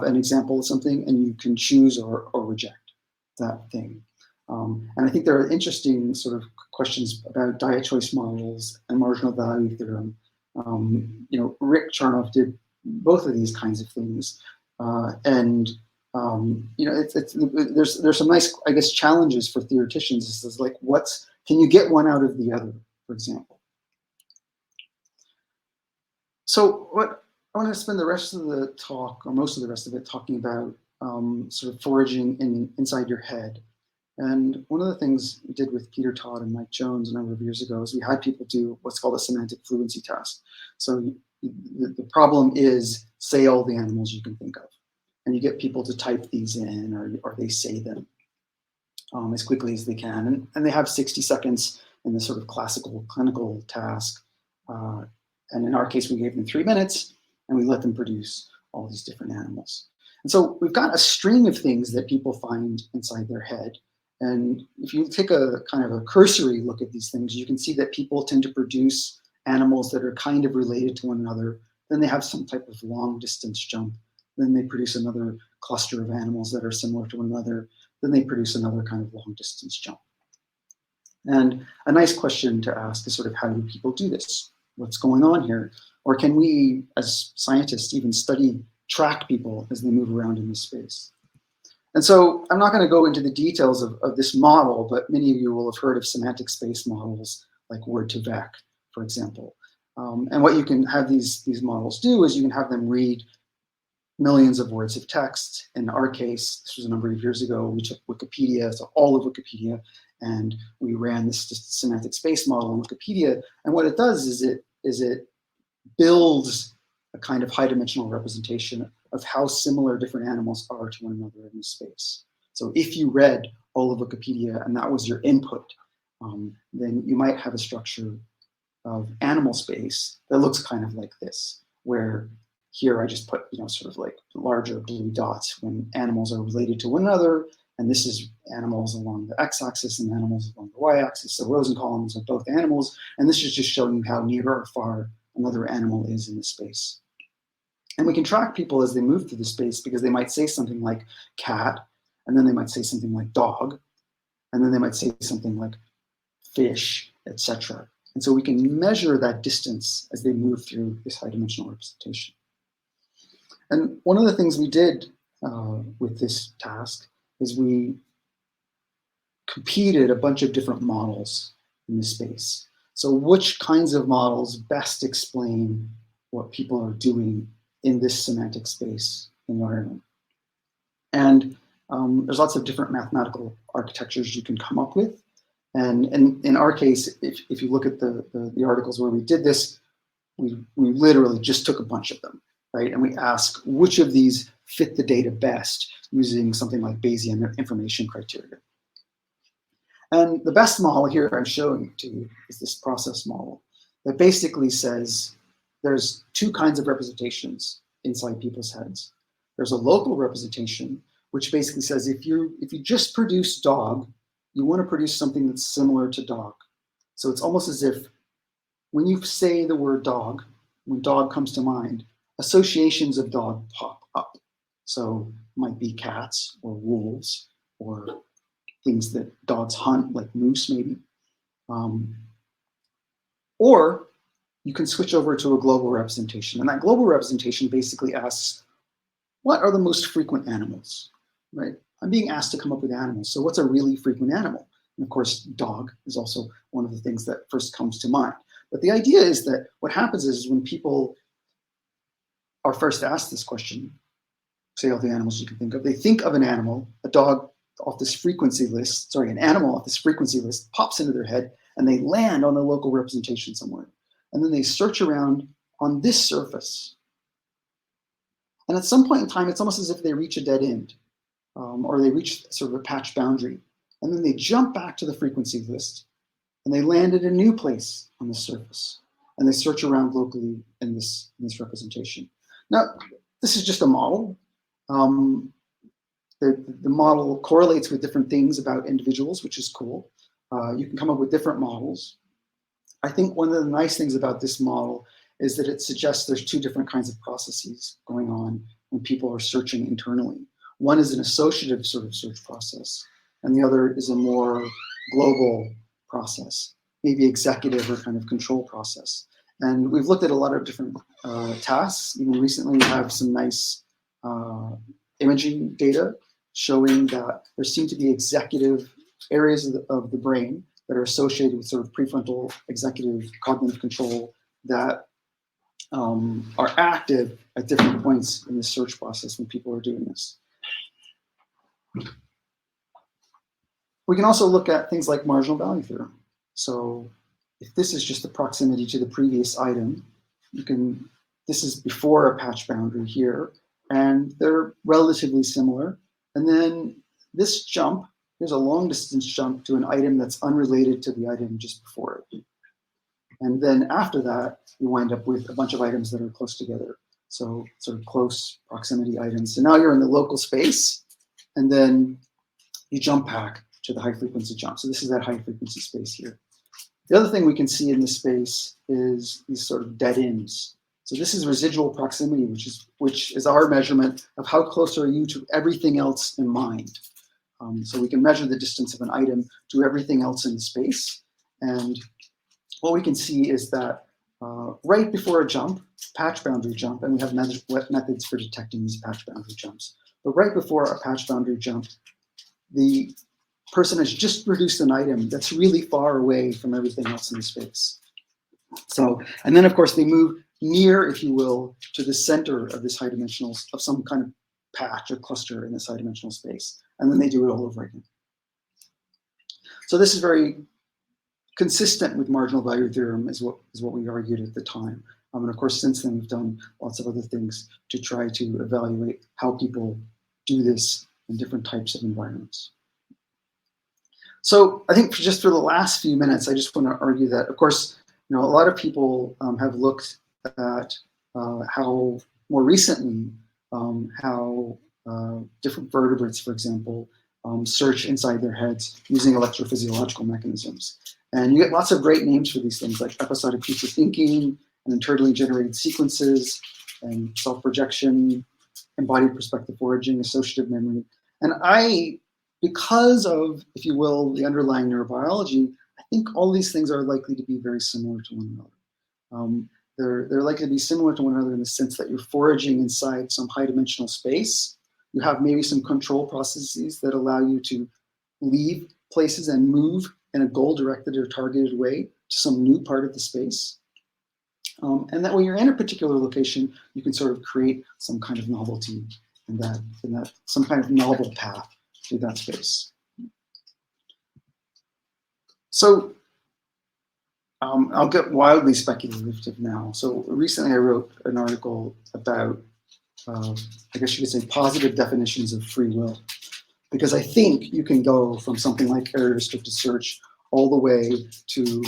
Speaker 3: an example of something, and you can choose or reject that thing. And I think there are interesting sort of questions about diet choice models and marginal value theorem. Rick Charnoff did both of these kinds of things, there's some nice, I guess, challenges for theoreticians. Is like, can you get one out of the other, for example? So what I want to spend the rest of the talk, or most of the rest of it, talking about sort of foraging inside your head. And one of the things we did with Peter Todd and Mike Jones a number of years ago is we had people do what's called a semantic fluency test. So the problem is, say all the animals you can think of. And you get people to type these in, or they say them as quickly as they can. And they have 60 seconds in this sort of classical clinical task. And in our case, we gave them 3 minutes, and we let them produce all these different animals. And so we've got a string of things that people find inside their head. And if you take a kind of a cursory look at these things, you can see that people tend to produce animals that are kind of related to one another. Then they have some type of long distance jump. Then they produce another cluster of animals that are similar to one another. Then they produce another kind of long distance jump. And a nice question to ask is sort of, how do people do this? What's going on here? Or can we, as scientists, even track people as they move around in this space? And so I'm not going to go into the details of this model, but many of you will have heard of semantic space models like word2vec, for example. And what you can have these models do is you can have them read millions of words of text. In our case, this was a number of years ago, we took Wikipedia, so all of Wikipedia, and we ran this semantic space model in Wikipedia. And what it does is it builds a kind of high-dimensional representation of how similar different animals are to one another in this space. So if you read all of Wikipedia and that was your input, then you might have a structure of animal space that looks kind of like this, where here I just put, sort of like larger blue dots when animals are related to one another, and this is animals along the x-axis and animals along the y-axis. So rows and columns of both animals, and this is just showing you how near or far another animal is in the space. And we can track people as they move through the space because they might say something like cat, and then they might say something like dog, and then they might say something like fish, etc. And so we can measure that distance as they move through this high-dimensional representation. And one of the things we did with this task is we competed a bunch of different models in this space. So which kinds of models best explain what people are doing in this semantic space environment? And there's lots of different mathematical architectures you can come up with. And in our case, if you look at the articles where we did this, we literally just took a bunch of them, right? And we ask which of these fit the data best using something like Bayesian information criteria. And the best model here I'm showing to you is this process model that basically says there's two kinds of representations inside people's heads. There's a local representation, which basically says if you just produce dog, you want to produce something that's similar to dog. So it's almost as if when you say the word dog, when dog comes to mind, associations of dog pop up. So it might be cats or wolves or things that dogs hunt, like moose maybe. Or you can switch over to a global representation. And that global representation basically asks, what are the most frequent animals, right? I'm being asked to come up with animals. So what's a really frequent animal? And of course, dog is also one of the things that first comes to mind. But the idea is that what happens is when people are first asked this question, say all the animals you can think of, they think of an animal, a dog off this frequency list, sorry, an animal off this frequency list pops into their head and they land on a local representation somewhere. And then they search around on this surface. And at some point in time, it's almost as if they reach a dead end or they reach sort of a patch boundary. And then they jump back to the frequency list and they land at a new place on the surface. And they search around locally in this representation. Now, this is just a model. The model correlates with different things about individuals, which is cool. You can come up with different models. I think one of the nice things about this model is that it suggests there's two different kinds of processes going on when people are searching internally. One is an associative sort of search process, and the other is a more global process, maybe executive or kind of control process. And we've looked at a lot of different tasks. Even recently, we have some nice imaging data showing that there seem to be executive areas of the brain that are associated with sort of prefrontal executive cognitive control that are active at different points in the search process when people are doing this. We can also look at things like marginal value theorem. So if this is just the proximity to the previous item, this is before a patch boundary here, and they're relatively similar. And then this jump, here's a long distance jump to an item that's unrelated to the item just before it. And then after that, you wind up with a bunch of items that are close together. So sort of close proximity items. So now you're in the local space, and then you jump back to the high frequency jump. So this is that high frequency space here. The other thing we can see in this space is these sort of dead ends. So this is residual proximity, which is our measurement of how close are you to everything else in mind. So we can measure the distance of an item to everything else in the space. And what we can see is that right before a jump, patch boundary jump, and we have methods for detecting these patch boundary jumps. But right before a patch boundary jump, the person has just produced an item that's really far away from everything else in the space. So, and then of course they move near, if you will, to the center of this high dimensional, of some kind of patch or cluster in this high dimensional space. And then they do it all over again. So this is very consistent with marginal value theorem is what we argued at the time. And of course, since then, we've done lots of other things to try to evaluate how people do this in different types of environments. So I think just for the last few minutes, I just want to argue that, of course, a lot of people have looked at how more recently, how different vertebrates, for example, search inside their heads using electrophysiological mechanisms. And you get lots of great names for these things like episodic future thinking and internally generated sequences and self-projection, embodied perspective foraging, associative memory. And because of, if you will, the underlying neurobiology, I think all these things are likely to be very similar to one another. They're likely to be similar to one another in the sense that you're foraging inside some high dimensional space. You have maybe some control processes that allow you to leave places and move in a goal-directed or targeted way to some new part of the space. And that when you're in a particular location, you can sort of create some kind of novelty in that some kind of novel path through that space. So I'll get wildly speculative now. So recently I wrote an article about, I guess you could say, positive definitions of free will. Because I think you can go from something like error-restricted search all the way to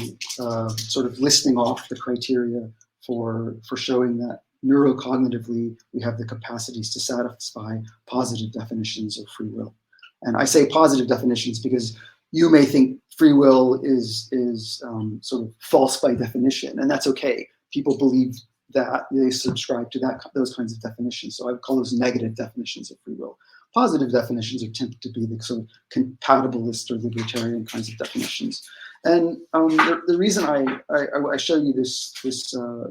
Speaker 3: sort of listing off the criteria for showing that neurocognitively, we have the capacities to satisfy positive definitions of free will. And I say positive definitions because you may think free will is sort of false by definition, and that's okay. People believe that, they subscribe to those kinds of definitions. So I would call those negative definitions of free will. Positive definitions are tended to be the sort of compatibilist or libertarian kinds of definitions. And the reason I show you this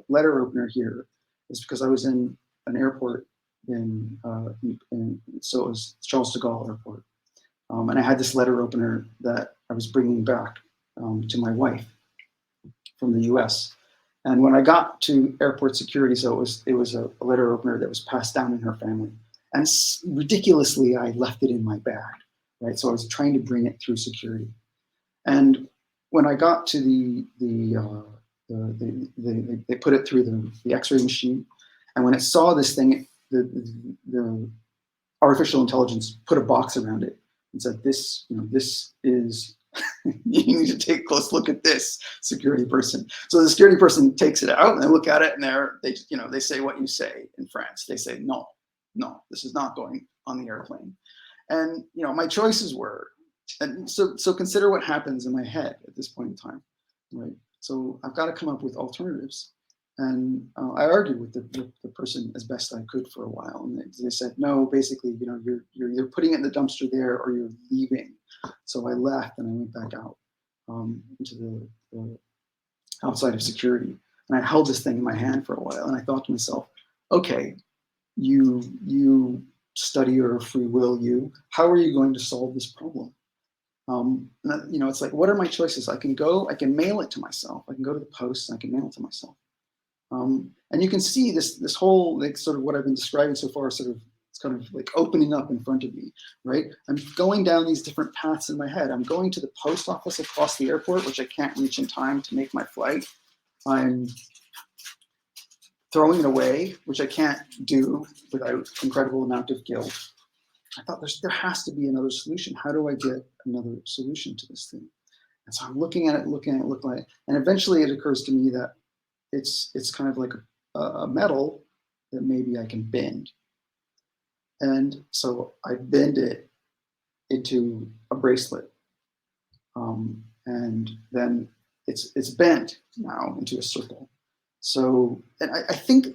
Speaker 3: letter opener here is because I was in an airport so it was Charles de Gaulle Airport, and I had this letter opener that I was bringing back to my wife from the U.S. And when I got to airport security, so it was a letter opener that was passed down in her family. And ridiculously, I left it in my bag, right? So I was trying to bring it through security. And when I got to they put it through the X-ray machine. And when it saw this thing, the artificial intelligence put a box around it and said, this is, you need to take a close look at this, security person. So the security person takes it out and they look at it, and they say what you say in France. They say, no, this is not going on the airplane. And my choices were, and so consider what happens in my head at this point in time, right? So I've got to come up with alternatives. And I argued with the person as best I could for a while, and they said, no, basically, you're putting it in the dumpster there, or you're leaving. So I left and I went back out into the outside of security, and I held this thing in my hand for a while, and I thought to myself, okay, you studier of free will, how are you going to solve this problem? It's like, what are my choices? I can mail it to myself. I can go to the post and I can mail it to myself. And you can see this whole, like, sort of what I've been describing so far, it's kind of like opening up in front of me, right? I'm going down these different paths in my head. I'm going to the post office across the airport, which I can't reach in time to make my flight. I'm throwing it away, which I can't do without incredible amount of guilt. I thought there has to be another solution. How do I get another solution to this thing? And so I'm looking at it, and eventually it occurs to me that it's kind of like a metal that maybe I can bend. And so I bend it into a bracelet. And then it's bent now into a circle. So, and I think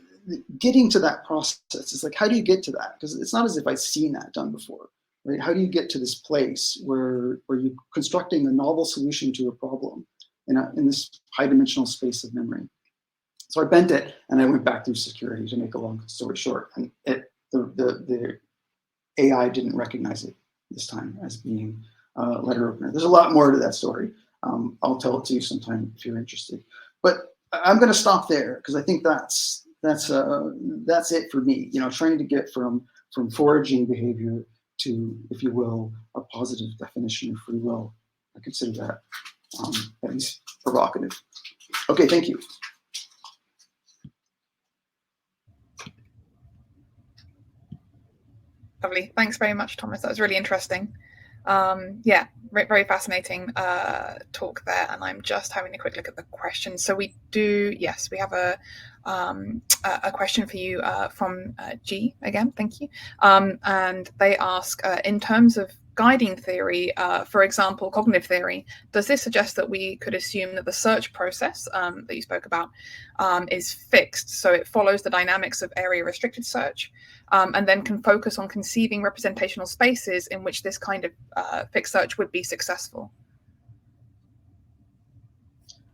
Speaker 3: getting to that process is like, how do you get to that? Because it's not as if I've seen that done before, right? How do you get to this place where you're constructing a novel solution to a problem in this high dimensional space of memory? So I bent it and I went back through security, to make a long story short. And the AI didn't recognize it this time as being a letter opener. There's a lot more to that story. I'll tell it to you sometime if you're interested. But I'm going to stop there because I think that's it for me. Trying to get from foraging behavior to, if you will, a positive definition of free will. I consider that at least provocative. Okay, thank you.
Speaker 1: Lovely. Thanks very much, Thomas. That was really interesting. Yeah, very fascinating talk there. And I'm just having a quick look at the questions. So we have a question for you from G again. Thank you. And they ask, in terms of guiding theory, for example, cognitive theory, does this suggest that we could assume that the search process that you spoke about is fixed, so it follows the dynamics of area-restricted search, and then can focus on conceiving representational spaces in which this kind of fixed search would be successful?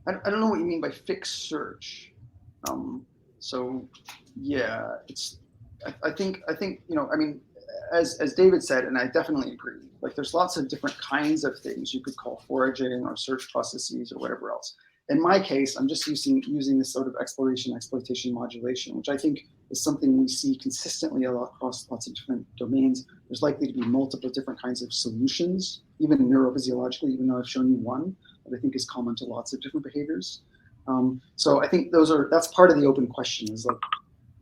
Speaker 3: I don't know what you mean by fixed search. So yeah, I think as David said, and I definitely agree, like there's lots of different kinds of things you could call foraging or search processes or whatever else. In my case, I'm just using this sort of exploration, exploitation, modulation, which I think is something we see consistently across lots of different domains. There's likely to be multiple different kinds of solutions, even neurophysiologically, even though I've shown you one that I think is common to lots of different behaviors. So I think that's part of the open question, is like,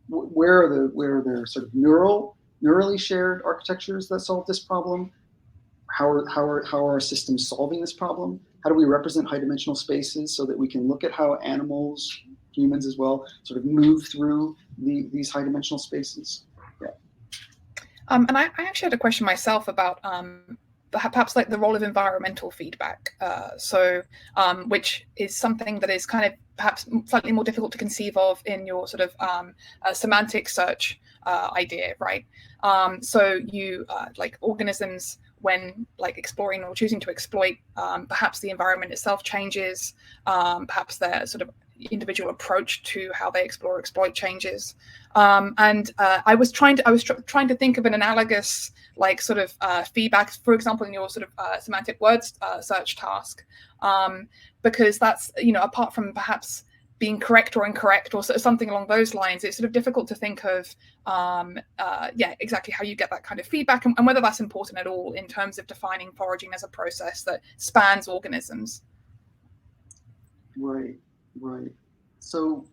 Speaker 3: where are there sort of neurally shared architectures that solve this problem? How are our systems solving this problem? How do we represent high dimensional spaces so that we can look at how animals humans as well, sort of move through these high dimensional spaces. Yeah.
Speaker 1: And I actually had a question myself about perhaps like the role of environmental feedback. Which is something that is kind of perhaps slightly more difficult to conceive of in your sort of semantic search idea, right? So you like organisms, when like exploring or choosing to exploit, perhaps the environment itself changes, perhaps their sort of individual approach to how they explore or exploit changes. I was trying to think of an analogous like sort of feedback, for example, in your sort of semantic words search task, because that's, you know, apart from perhaps being correct or incorrect or something along those lines, it's sort of difficult to think of exactly how you get that kind of feedback, and whether that's important at all in terms of defining foraging as a process that spans organisms.
Speaker 3: Right. So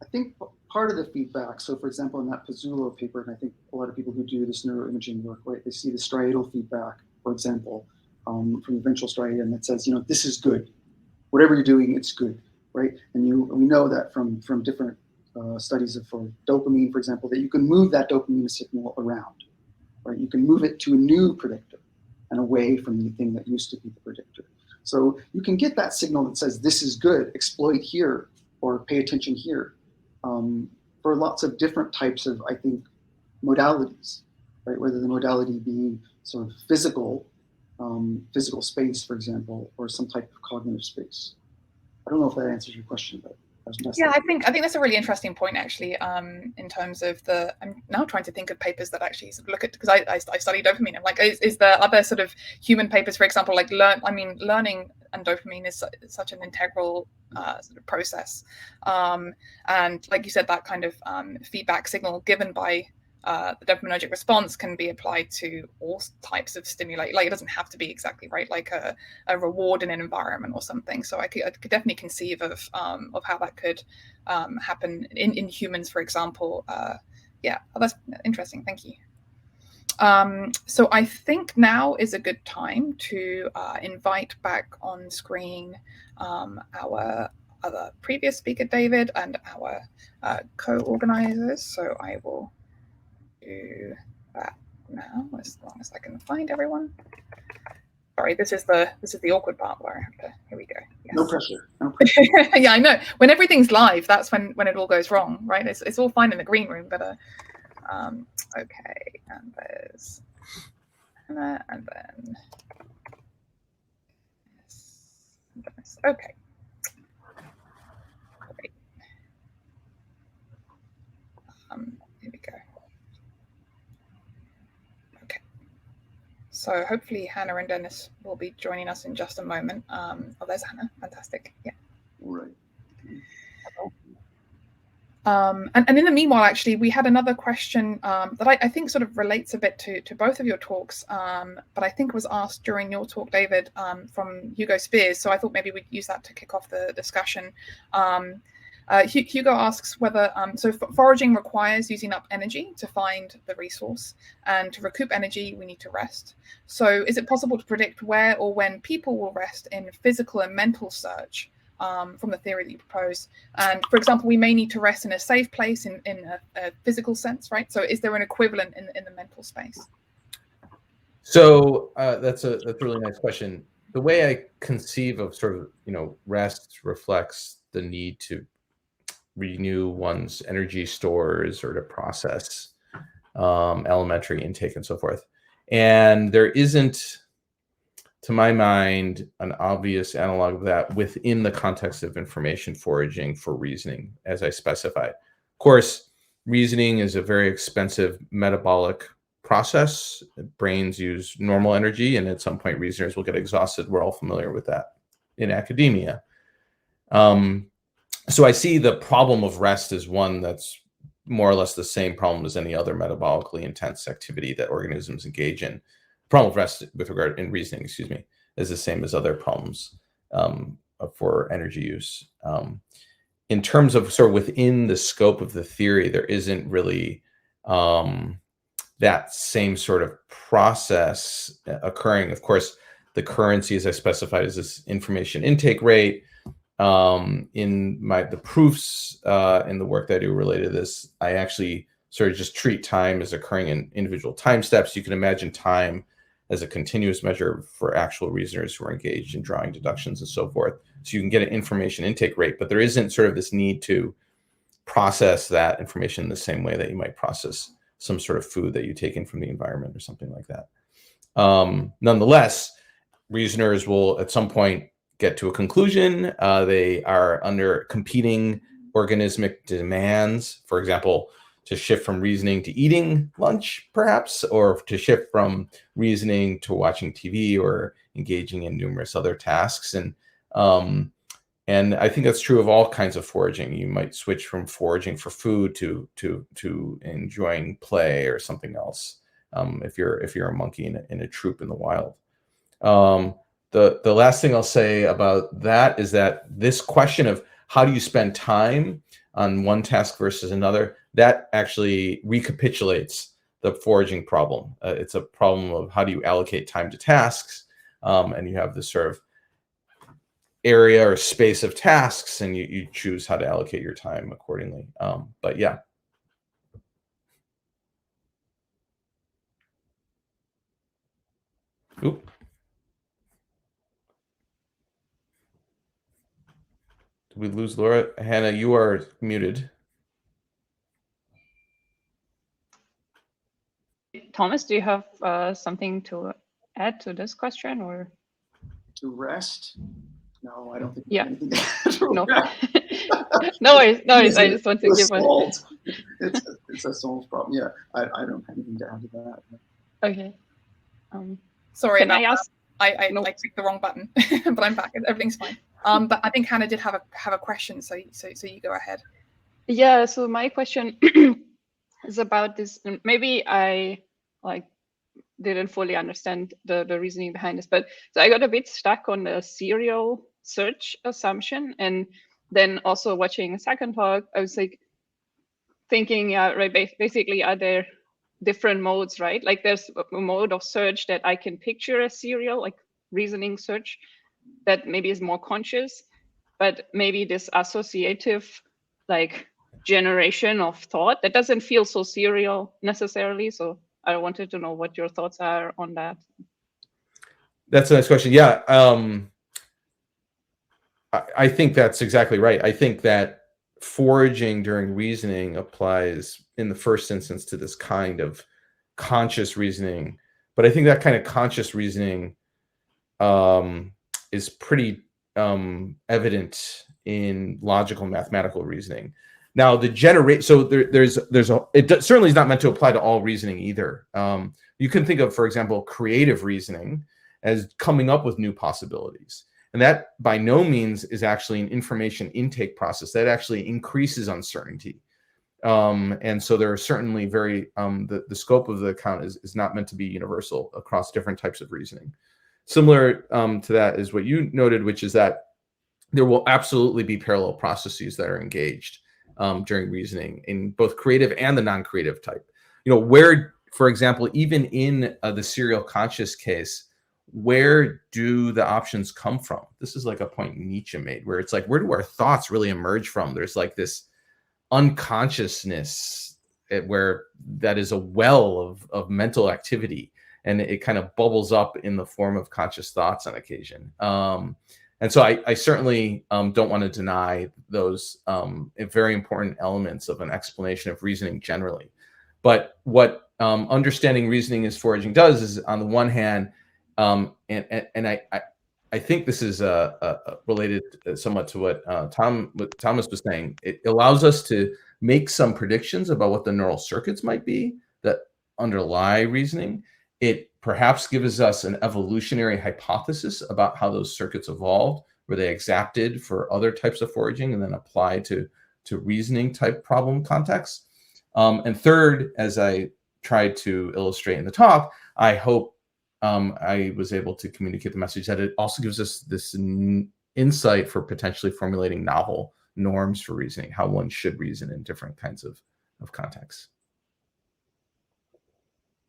Speaker 3: I think part of the feedback, so for example, in that Pizzulo paper, and I think a lot of people who do this neuroimaging work, right, they see the striatal feedback, for example, from the ventral striatum that says, you know, this is good. Whatever you're doing, it's good, right? And we know that from different studies for dopamine, for example, that you can move that dopamine signal around, right? You can move it to a new predictor and away from the thing that used to be the predictor. So you can get that signal that says, this is good, exploit here, or pay attention here, for lots of different types of, I think, modalities, right? Whether the modality being sort of physical space, for example, or some type of cognitive space. I don't know if that answers your question, but
Speaker 1: yeah, I think that's a really interesting point, actually, in terms of I'm now trying to think of papers that actually sort of look at, because I study dopamine. I'm like, is there other sort of human papers, for example, like learning and dopamine is such an integral sort of process, and like you said, that kind of feedback signal given by the dopaminergic response can be applied to all types of stimuli. Like, it doesn't have to be exactly right, like a reward in an environment or something. So I could definitely conceive of how that could happen in humans, for example. Yeah, that's interesting. Thank you. So I think now is a good time to invite back on screen our other previous speaker, David, and our co-organizers. So I will do that now, as long as I can find everyone. Sorry, this is the awkward part where I have to. Here we go. Yes.
Speaker 3: No pressure.
Speaker 1: Yeah, I know. When everything's live, that's when it all goes wrong, right? It's all fine in the green room, but okay. And there's Hannah, and then yes, okay. Great. Here we go. So hopefully Hannah and Dennis will be joining us in just a moment. Oh, there's Hannah. Fantastic. Yeah.
Speaker 3: Right.
Speaker 1: And in the meanwhile, actually, we had another question that I think sort of relates a bit to both of your talks, but I think was asked during your talk, David, from Hugo Spears. So I thought maybe we'd use that to kick off the discussion. Hugo asks whether, so foraging requires using up energy to find the resource, and to recoup energy, we need to rest. So is it possible to predict where or when people will rest in physical and mental search from the theory that you propose? And for example, we may need to rest in a safe place in a physical sense, right? So is there an equivalent in the mental space?
Speaker 2: So that's a really nice question. The way I conceive of sort of, rest reflects the need to renew one's energy stores or to process elementary intake and so forth. And there isn't, to my mind, an obvious analog of that within the context of information foraging for reasoning, as I specified. Of course, reasoning is a very expensive metabolic process. Brains use normal energy, and at some point reasoners will get exhausted. We're all familiar with that in academia. So I see the problem of rest as one that's more or less the same problem as any other metabolically intense activity that organisms engage in. Problem of rest with regard in reasoning, is the same as other problems for energy use. In terms of sort of within the scope of the theory, there isn't really that same sort of process occurring. Of course, the currency, as I specified, is this information intake rate. in the proofs in the work that I do related to this, I actually sort of just treat time as occurring in individual time steps. You can imagine time as a continuous measure for actual reasoners who are engaged in drawing deductions and so forth. So you can get an information intake rate, but there isn't sort of this need to process that information in the same way that you might process some sort of food that you take in from the environment or something like that. Nonetheless, reasoners will at some point get to a conclusion. They are under competing organismic demands, for example, to shift from reasoning to eating lunch, perhaps, or to shift from reasoning to watching TV or engaging in numerous other tasks. And I think that's true of all kinds of foraging. You might switch from foraging for food to enjoying play or something else. If you're a monkey in a troop in the wild. The last thing I'll say about that is that this question of how do you spend time on one task versus another, that actually recapitulates the foraging problem. It's a problem of how do you allocate time to tasks, and you have this sort of area or space of tasks, and you choose how to allocate your time accordingly. But yeah. Oop. Did we lose Laura? Hannah, you are muted.
Speaker 4: Thomas, do you have something to add to this question, or
Speaker 3: To rest? No, I don't think.
Speaker 4: Yeah.
Speaker 3: Anything
Speaker 4: no? No worries. No worries. I just want to give
Speaker 3: it's a solved problem. Yeah, I don't have anything to add to that.
Speaker 4: Okay.
Speaker 1: Sorry,
Speaker 4: can I ask?
Speaker 1: I clicked the wrong button, but I'm back. Everything's fine. But I think Hannah did have a question, so you go ahead.
Speaker 4: Yeah. So my question is about this. Maybe I didn't fully understand the reasoning behind this, but so I got a bit stuck on the serial search assumption, and then also watching a second talk, I was like thinking, right, basically, are there different modes, right? Like there's a mode of search that I can picture as serial, like reasoning search, that maybe is more conscious, but maybe this associative, like generation of thought that doesn't feel so serial necessarily. So I wanted to know what your thoughts are on that.
Speaker 2: That's a nice question. Yeah, I think that's exactly right. I think that foraging during reasoning applies in the first instance to this kind of conscious reasoning. But I think that kind of conscious reasoning is pretty evident in logical mathematical reasoning. Now, it certainly is not meant to apply to all reasoning either. You can think of, for example, creative reasoning as coming up with new possibilities. And that by no means is actually an information intake process. That actually increases uncertainty. And so there are certainly the scope of the account is not meant to be universal across different types of reasoning. Similar to that is what you noted, which is that there will absolutely be parallel processes that are engaged during reasoning in both creative and the non-creative type. Where, for example, even in the serial conscious case, where do the options come from? This is like a point Nietzsche made, where it's like, where do our thoughts really emerge from? There's like this unconsciousness where that is a well of mental activity, and it kind of bubbles up in the form of conscious thoughts on occasion. And so I certainly don't want to deny those very important elements of an explanation of reasoning generally. But what understanding reasoning as foraging does is, on the one hand, and I think this is related somewhat to what Thomas was saying. It allows us to make some predictions about what the neural circuits might be that underlie reasoning. It perhaps gives us an evolutionary hypothesis about how those circuits evolved. Were they exapted for other types of foraging and then applied to reasoning type problem contexts? And third, as I tried to illustrate in the talk, I hope I was able to communicate the message that it also gives us this insight for potentially formulating novel norms for reasoning, how one should reason in different kinds of contexts.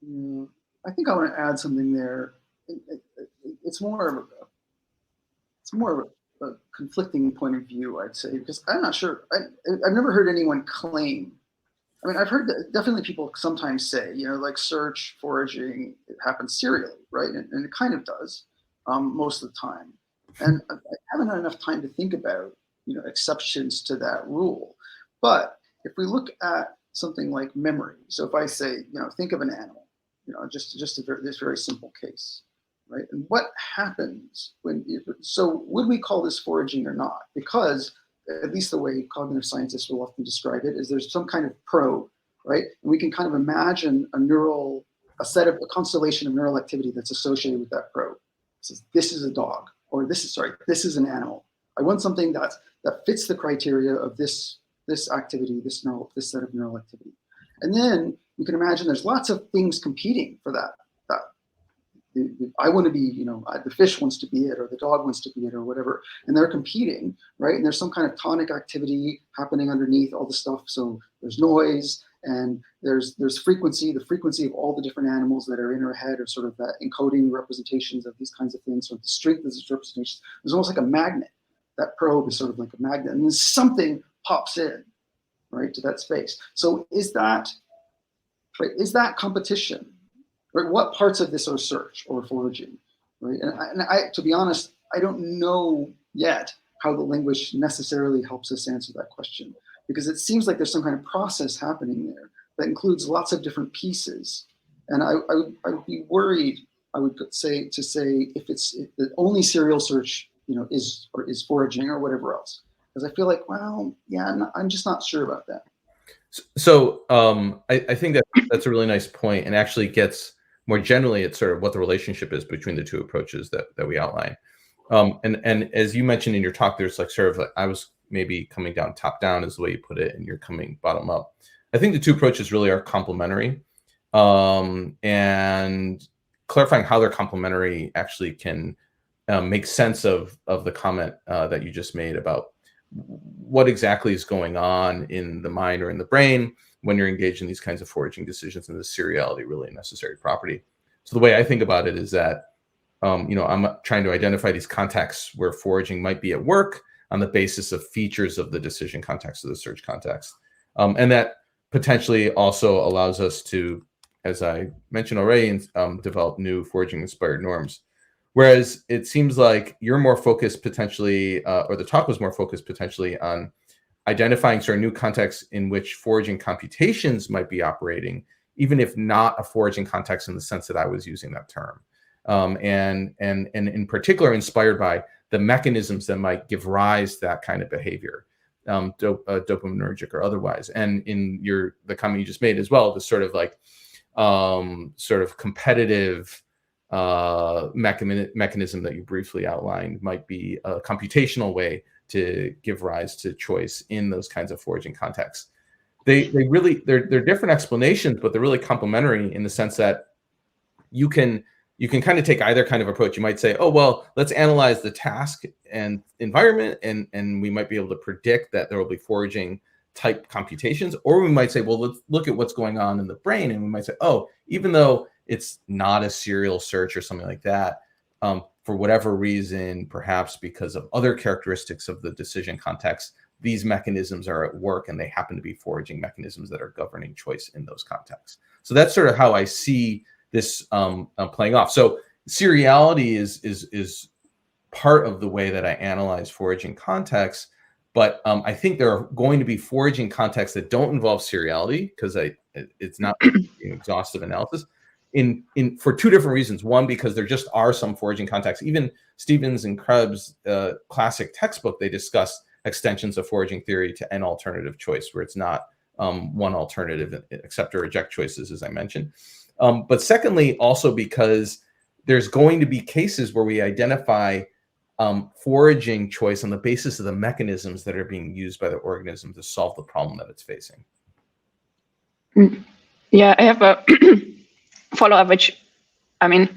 Speaker 3: Yeah, I think I want to add something there. It's more of a conflicting point of view, I'd say, because I'm not sure. I've never heard anyone claim. I mean, I've heard that definitely people sometimes say, you know, like search, foraging, it happens serially, right? And it kind of does most of the time. And I haven't had enough time to think about, you know, exceptions to that rule. But if we look at something like memory, so if I say, you know, think of an animal, you know, just this very simple case, right? And what happens when, so would we call this foraging or not? Because at least the way cognitive scientists will often describe it is there's some kind of probe, right? And we can kind of imagine a constellation of neural activity that's associated with that probe. It says, this is a dog, or this is an animal. I want something that fits the criteria of this activity, this set of neural activity. And then you can imagine there's lots of things competing for that. I want to be, you know, the fish wants to be it, or the dog wants to be it, or whatever, and they're competing, right? And there's some kind of tonic activity happening underneath all the stuff. So there's noise, and there's frequency. The frequency of all the different animals that are in our head are sort of encoding representations of these kinds of things. So the strength of these representations, there's almost like a magnet. That probe is sort of like a magnet, and then something pops in, right, to that space. So is that competition? Right? What parts of this are search or foraging? Right? And I, to be honest, I don't know yet how the language necessarily helps us answer that question, because it seems like there's some kind of process happening there that includes lots of different pieces. And I would be worried, I would say, if the only serial search, you know, is foraging or whatever else. Because I feel like, well, yeah, I'm just not sure about that.
Speaker 2: So I think that's a really nice point, and actually gets more generally at sort of what the relationship is between the two approaches that we outline. And as you mentioned in your talk, there's like sort of like, I was maybe coming down top down is the way you put it, and you're coming bottom up. I think the two approaches really are complementary, and clarifying how they're complementary actually can make sense of the comment that you just made about what exactly is going on in the mind or in the brain when you're engaged in these kinds of foraging decisions, and the seriality really a necessary property. So the way I think about it is that, you know, I'm trying to identify these contexts where foraging might be at work on the basis of features of the decision context of the search context. And that potentially also allows us to, as I mentioned already, develop new foraging inspired norms. Whereas it seems like you're more focused potentially, or the talk was more focused potentially on identifying sort of new contexts in which foraging computations might be operating, even if not a foraging context in the sense that I was using that term. And in particular, inspired by the mechanisms that might give rise to that kind of behavior, dopaminergic or otherwise. And in the comment you just made as well, the sort of like sort of competitive mechanism that you briefly outlined might be a computational way to give rise to choice in those kinds of foraging contexts. They're different explanations, but they're really complementary in the sense that you can kind of take either kind of approach. You might say, oh, well, let's analyze the task and environment, and we might be able to predict that there will be foraging type computations. Or we might say, well, let's look at what's going on in the brain, and we might say, oh, even though it's not a serial search or something like that, for whatever reason, perhaps because of other characteristics of the decision context, these mechanisms are at work, and they happen to be foraging mechanisms that are governing choice in those contexts. So that's sort of how I see this playing off. So seriality is part of the way that I analyze foraging contexts, but I think there are going to be foraging contexts that don't involve seriality, because it's not an exhaustive analysis. For two different reasons. One, because there just are some foraging contexts. Even Stevens and Krebs' classic textbook, they discuss extensions of foraging theory to an alternative choice, where it's not one alternative, accept or reject choices, as I mentioned. But secondly, also because there's going to be cases where we identify foraging choice on the basis of the mechanisms that are being used by the organism to solve the problem that it's facing.
Speaker 4: Yeah, I have a follow-up, which, I mean,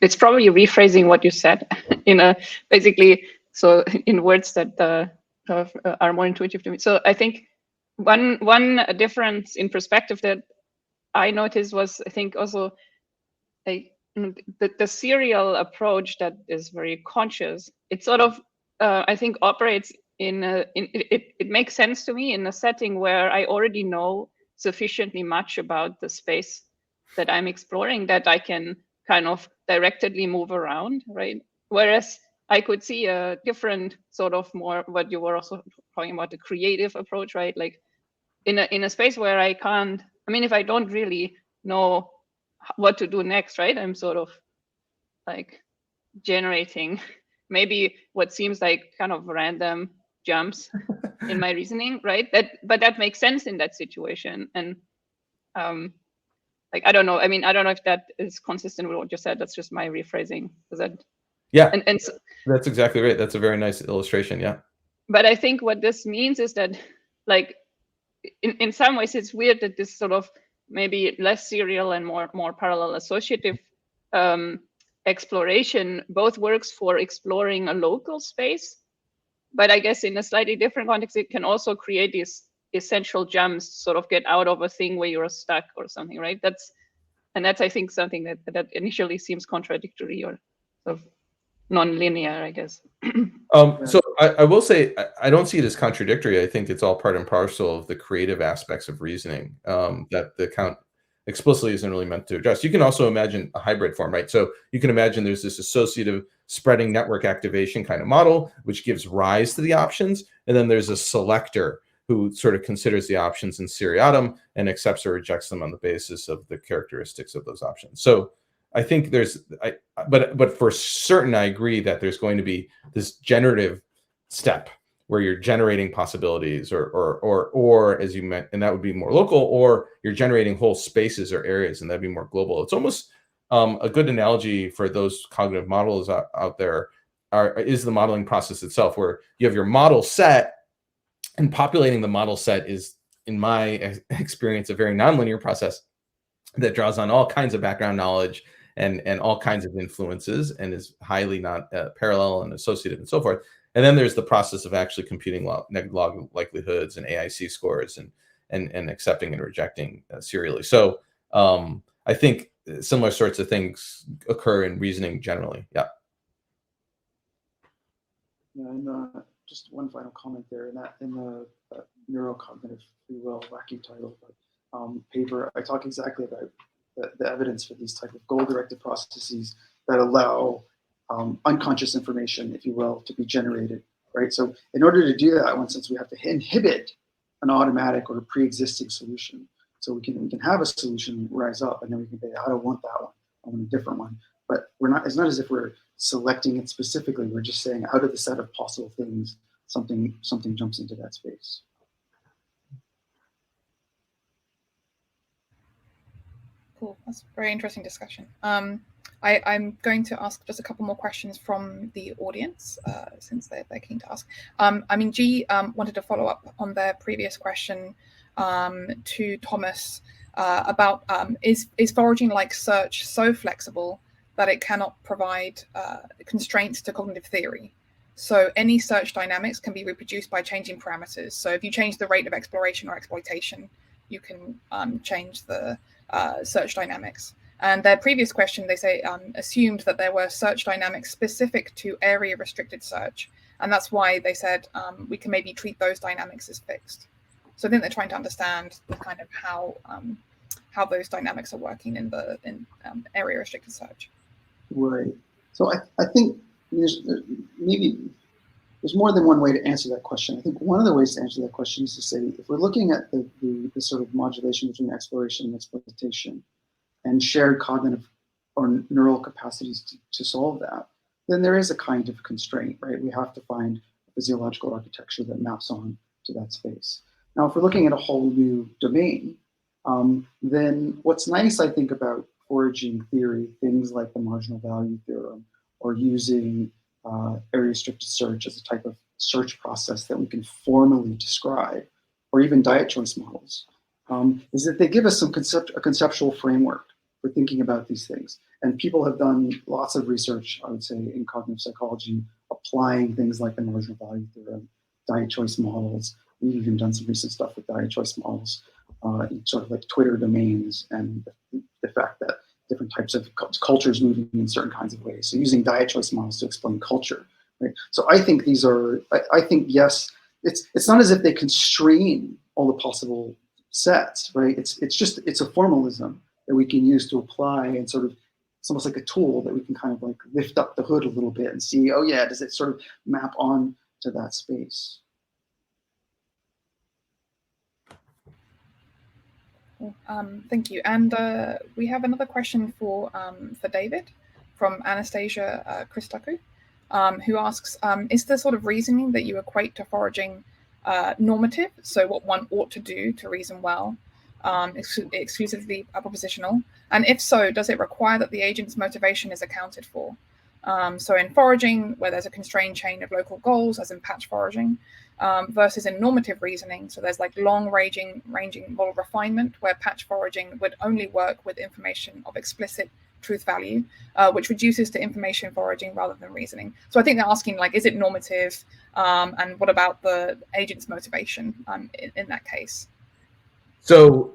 Speaker 4: it's probably rephrasing what you said in basically, so in words that are more intuitive to me. So I think one difference in perspective that I noticed was, I think, also the serial approach that is very conscious. It's sort of I think operates it makes sense to me in a setting where I already know sufficiently much about the space that I'm exploring that I can kind of directly move around, right? Whereas I could see a different sort of more what you were also talking about, the creative approach, right? Like in a space where I can't, I mean, if I don't really know what to do next, right? I'm sort of like generating maybe what seems like kind of random jumps in my reasoning, right? But that makes sense in that situation. And like, I don't know. I mean, I don't know if that is consistent with what you said. That's just my rephrasing. Is that?
Speaker 2: Yeah,
Speaker 4: and so,
Speaker 2: that's exactly right. That's a very nice illustration. Yeah.
Speaker 4: But I think what this means is that, like, in some ways, it's weird that this sort of maybe less serial and more parallel associative exploration both works for exploring a local space, but I guess in a slightly different context, it can also create these essential jumps to sort of get out of a thing where you're stuck or something, right? That's I think something that initially seems contradictory or sort of non-linear, I guess.
Speaker 2: So I will say I don't see it as contradictory. I think it's all part and parcel of the creative aspects of reasoning that the account explicitly isn't really meant to address. You can also imagine a hybrid form, right? So you can imagine there's this associative spreading network activation kind of model, which gives rise to the options. And then there's a selector who sort of considers the options in seriatim and accepts or rejects them on the basis of the characteristics of those options. So I think but for certain, I agree that there's going to be this generative step where you're generating possibilities or as you meant, and that would be more local, or you're generating whole spaces or areas, and that'd be more global. It's almost a good analogy for those cognitive models out there is the modeling process itself, where you have your model set, and populating the model set is, in my experience, a very nonlinear process that draws on all kinds of background knowledge and all kinds of influences and is highly not parallel and associative and so forth. And then there's the process of actually computing log likelihoods and AIC scores and accepting and rejecting serially. So I think similar sorts of things occur in reasoning generally. Yeah.
Speaker 3: Yeah, and just one final comment there. In the neurocognitive free will wacky title paper, I talk exactly about the evidence for these type of goal-directed processes that allow unconscious information, if you will, to be generated, right? So in order to do that, in one sense, we have to inhibit an automatic or a pre-existing solution. So we can have a solution rise up, and then we can say, I don't want that one, I want a different one. But it's not as if we're selecting it specifically. We're just saying out of the set of possible things, something jumps into that space.
Speaker 1: Cool. That's a very interesting discussion. I'm going to ask just a couple more questions from the audience since they're keen to ask. I mean, G wanted to follow up on their previous question to Thomas about is foraging like search so flexible that it cannot provide constraints to cognitive theory? So any search dynamics can be reproduced by changing parameters. So if you change the rate of exploration or exploitation, you can change the search dynamics. And their previous question, they say, assumed that there were search dynamics specific to area restricted search. And that's why they said we can maybe treat those dynamics as fixed. So I think they're trying to understand the kind of how those dynamics are working in area restricted search.
Speaker 3: Right. So I think there's more than one way to answer that question. I think one of the ways to answer that question is to say, if we're looking at the sort of modulation between exploration and exploitation and shared cognitive or neural capacities to solve that, then there is a kind of constraint, right? We have to find a physiological architecture that maps on to that space. Now, if we're looking at a whole new domain, then what's nice, I think, about foraging theory, things like the marginal value theorem, or using area restricted search as a type of search process that we can formally describe, or even diet choice models, is that they give us a conceptual framework for thinking about these things. And people have done lots of research, I would say, in cognitive psychology, applying things like the marginal value theorem, diet choice models. We've even done some recent stuff with diet choice models, sort of like Twitter domains, and the fact that different types of cultures moving in certain kinds of ways. So using diet choice models to explain culture, right? So I think these are, I think, yes, it's not as if they constrain all the possible sets, right? It's a formalism that we can use to apply, and sort of, it's almost like a tool that we can kind of like lift up the hood a little bit and see, oh yeah, does it sort of map on to that space?
Speaker 1: Thank you. And we have another question for David from Anastasia Christaku, who asks, is the sort of reasoning that you equate to foraging normative, so what one ought to do to reason well, exclusively propositional? And if so, does it require that the agent's motivation is accounted for? So in foraging, where there's a constrained chain of local goals, as in patch foraging, versus in normative reasoning, so there's like long-ranging model refinement, where patch foraging would only work with information of explicit truth value, which reduces to information foraging rather than reasoning. So I think they're asking, like, is it normative, and what about the agent's motivation in that case?
Speaker 2: So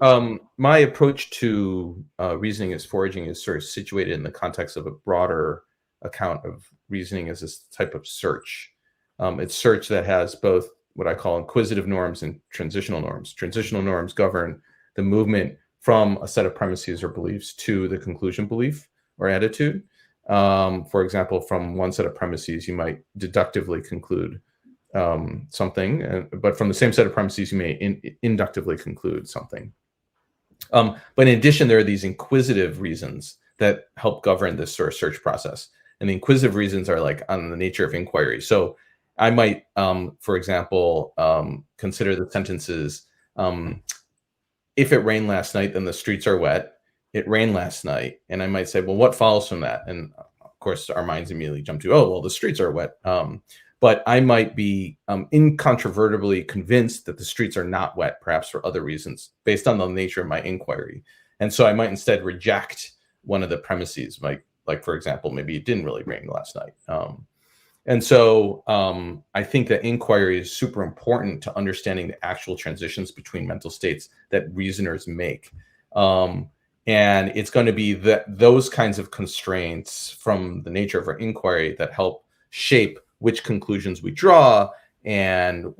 Speaker 2: my approach to reasoning as foraging is sort of situated in the context of a broader account of reasoning as this type of search. It's search that has both what I call inquisitive norms and transitional norms. Transitional norms govern the movement from a set of premises or beliefs to the conclusion belief or attitude. For example, from one set of premises, you might deductively conclude something, but from the same set of premises, you may inductively conclude something. But in addition, there are these inquisitive reasons that help govern this sort of search process. And the inquisitive reasons are like on the nature of inquiry. So I might, for example, consider the sentences, if it rained last night, then the streets are wet. It rained last night. And I might say, well, what follows from that? And of course, our minds immediately jump to, oh, well, the streets are wet. But I might be incontrovertibly convinced that the streets are not wet, perhaps for other reasons, based on the nature of my inquiry. And so I might instead reject one of the premises, like for example, maybe it didn't really rain last night. And so I think that inquiry is super important to understanding the actual transitions between mental states that reasoners make. And it's going to be those kinds of constraints from the nature of our inquiry that help shape which conclusions we draw, and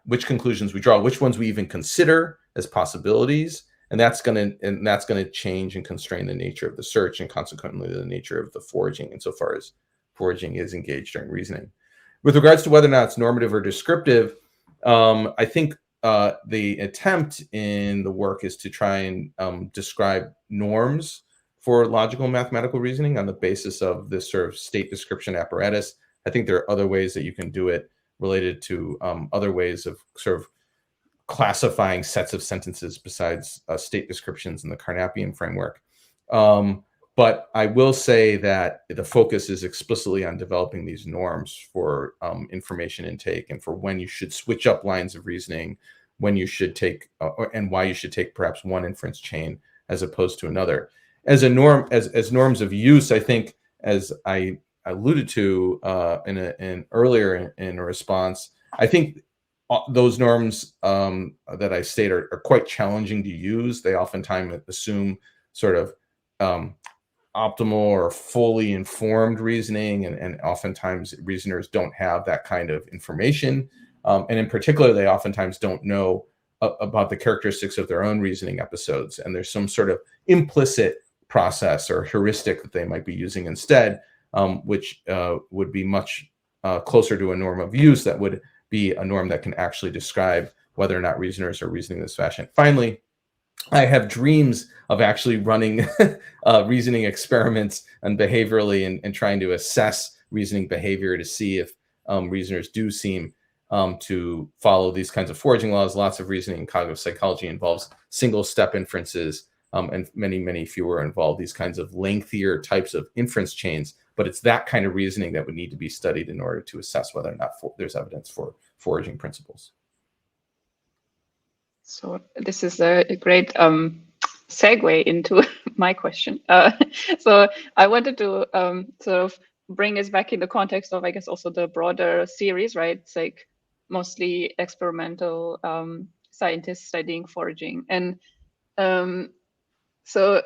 Speaker 2: which conclusions we draw, which ones we even consider as possibilities. And that's going to change and constrain the nature of the search, and consequently the nature of the foraging, insofar as foraging is engaged during reasoning. With regards to whether or not it's normative or descriptive, I think the attempt in the work is to try and describe norms for logical mathematical reasoning on the basis of this sort of state description apparatus. I think there are other ways that you can do it related to other ways of sort of classifying sets of sentences besides state descriptions in the Carnapian framework. But I will say that the focus is explicitly on developing these norms for information intake, and for when you should switch up lines of reasoning, when you should take, and why you should take perhaps one inference chain as opposed to another. As a norm, as norms of use, I think, as I alluded to earlier in a response, I think those norms that I state are quite challenging to use. They oftentimes assume sort of optimal or fully informed reasoning, and oftentimes reasoners don't have that kind of information. And in particular, they oftentimes don't know about the characteristics of their own reasoning episodes. And there's some sort of implicit process or heuristic that they might be using instead, which would be much closer to a norm of use that would be a norm that can actually describe whether or not reasoners are reasoning in this fashion. Finally, I have dreams of actually running reasoning experiments and behaviorally and trying to assess reasoning behavior to see if reasoners do seem to follow these kinds of foraging laws. Lots of reasoning in cognitive psychology involves single step inferences, and many, many fewer involve these kinds of lengthier types of inference chains. But it's that kind of reasoning that would need to be studied in order to assess whether or not there's evidence for foraging principles.
Speaker 4: So this is a great segue into my question. So I wanted to sort of bring us back in the context of, I guess, also the broader series, right? It's like mostly experimental scientists studying foraging. And so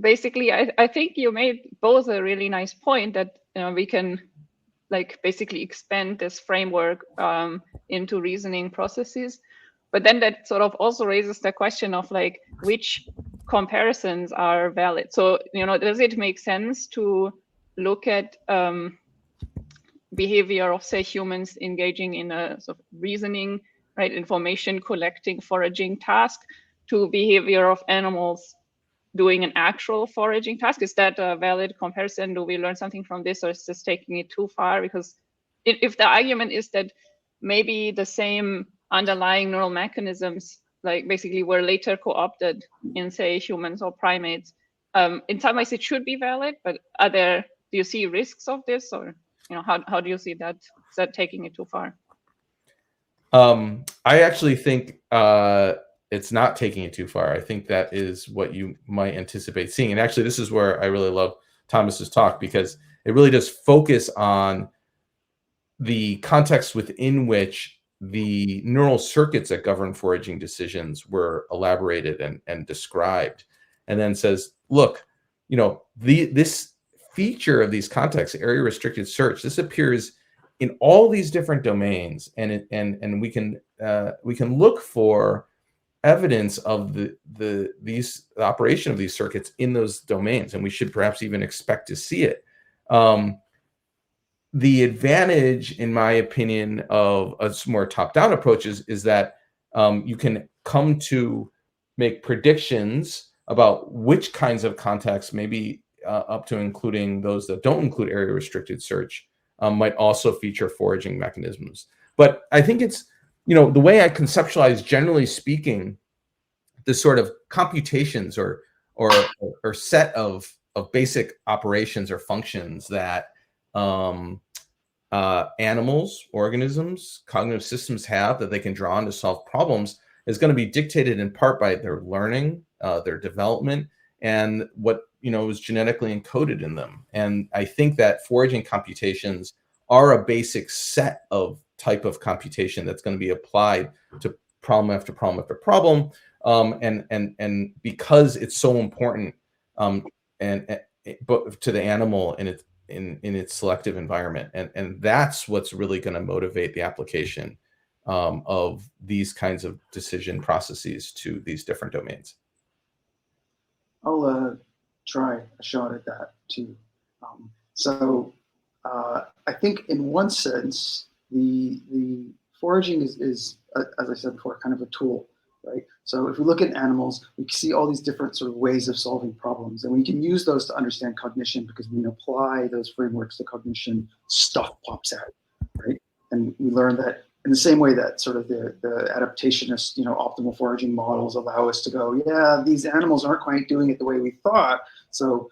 Speaker 4: basically, I think you made both a really nice point that we can like basically expand this framework into reasoning processes. But then that sort of also raises the question of like which comparisons are valid. So, does it make sense to look at behavior of, say, humans engaging in a sort of reasoning, right, information collecting, foraging task to behavior of animals doing an actual foraging task? Is that a valid comparison? Do we learn something from this, or is this taking it too far? Because if the argument is that maybe the same underlying neural mechanisms, like basically were later co-opted in, say, humans or primates, in some ways it should be valid, but do you see risks of this, or how do you see that? Is that taking it too far?
Speaker 2: I actually think it's not taking it too far. I think that is what you might anticipate seeing. And actually, this is where I really love Thomas's talk, because it really does focus on the context within which the neural circuits that govern foraging decisions were elaborated and described, and then says, look, this feature of these contexts, area restricted search, this appears in all these different domains, and we can look for evidence of the operation of these circuits in those domains, and we should perhaps even expect to see it. The advantage, in my opinion, of a more top-down approach is that you can come to make predictions about which kinds of contexts, maybe up to including those that don't include area restricted search, might also feature foraging mechanisms. But I think it's, the way I conceptualize, generally speaking, the sort of computations or set of basic operations or functions that animals, organisms, cognitive systems have that they can draw on to solve problems is going to be dictated in part by their learning, their development, and what is genetically encoded in them. And I think that foraging computations are a basic set of type of computation that's going to be applied to problem after problem after problem. And because it's so important, but to the animal in its selective environment, and that's what's really going to motivate the application of these kinds of decision processes to these different domains.
Speaker 3: I'll try a shot at that too. I think in one sense, the foraging is, as I said before, kind of a tool, right? So if we look at animals, we can see all these different sort of ways of solving problems, and we can use those to understand cognition, because when we apply those frameworks to cognition, stuff pops out, right? And we learn that in the same way that sort of the adaptationist, optimal foraging models allow us to go, yeah, these animals aren't quite doing it the way we thought, so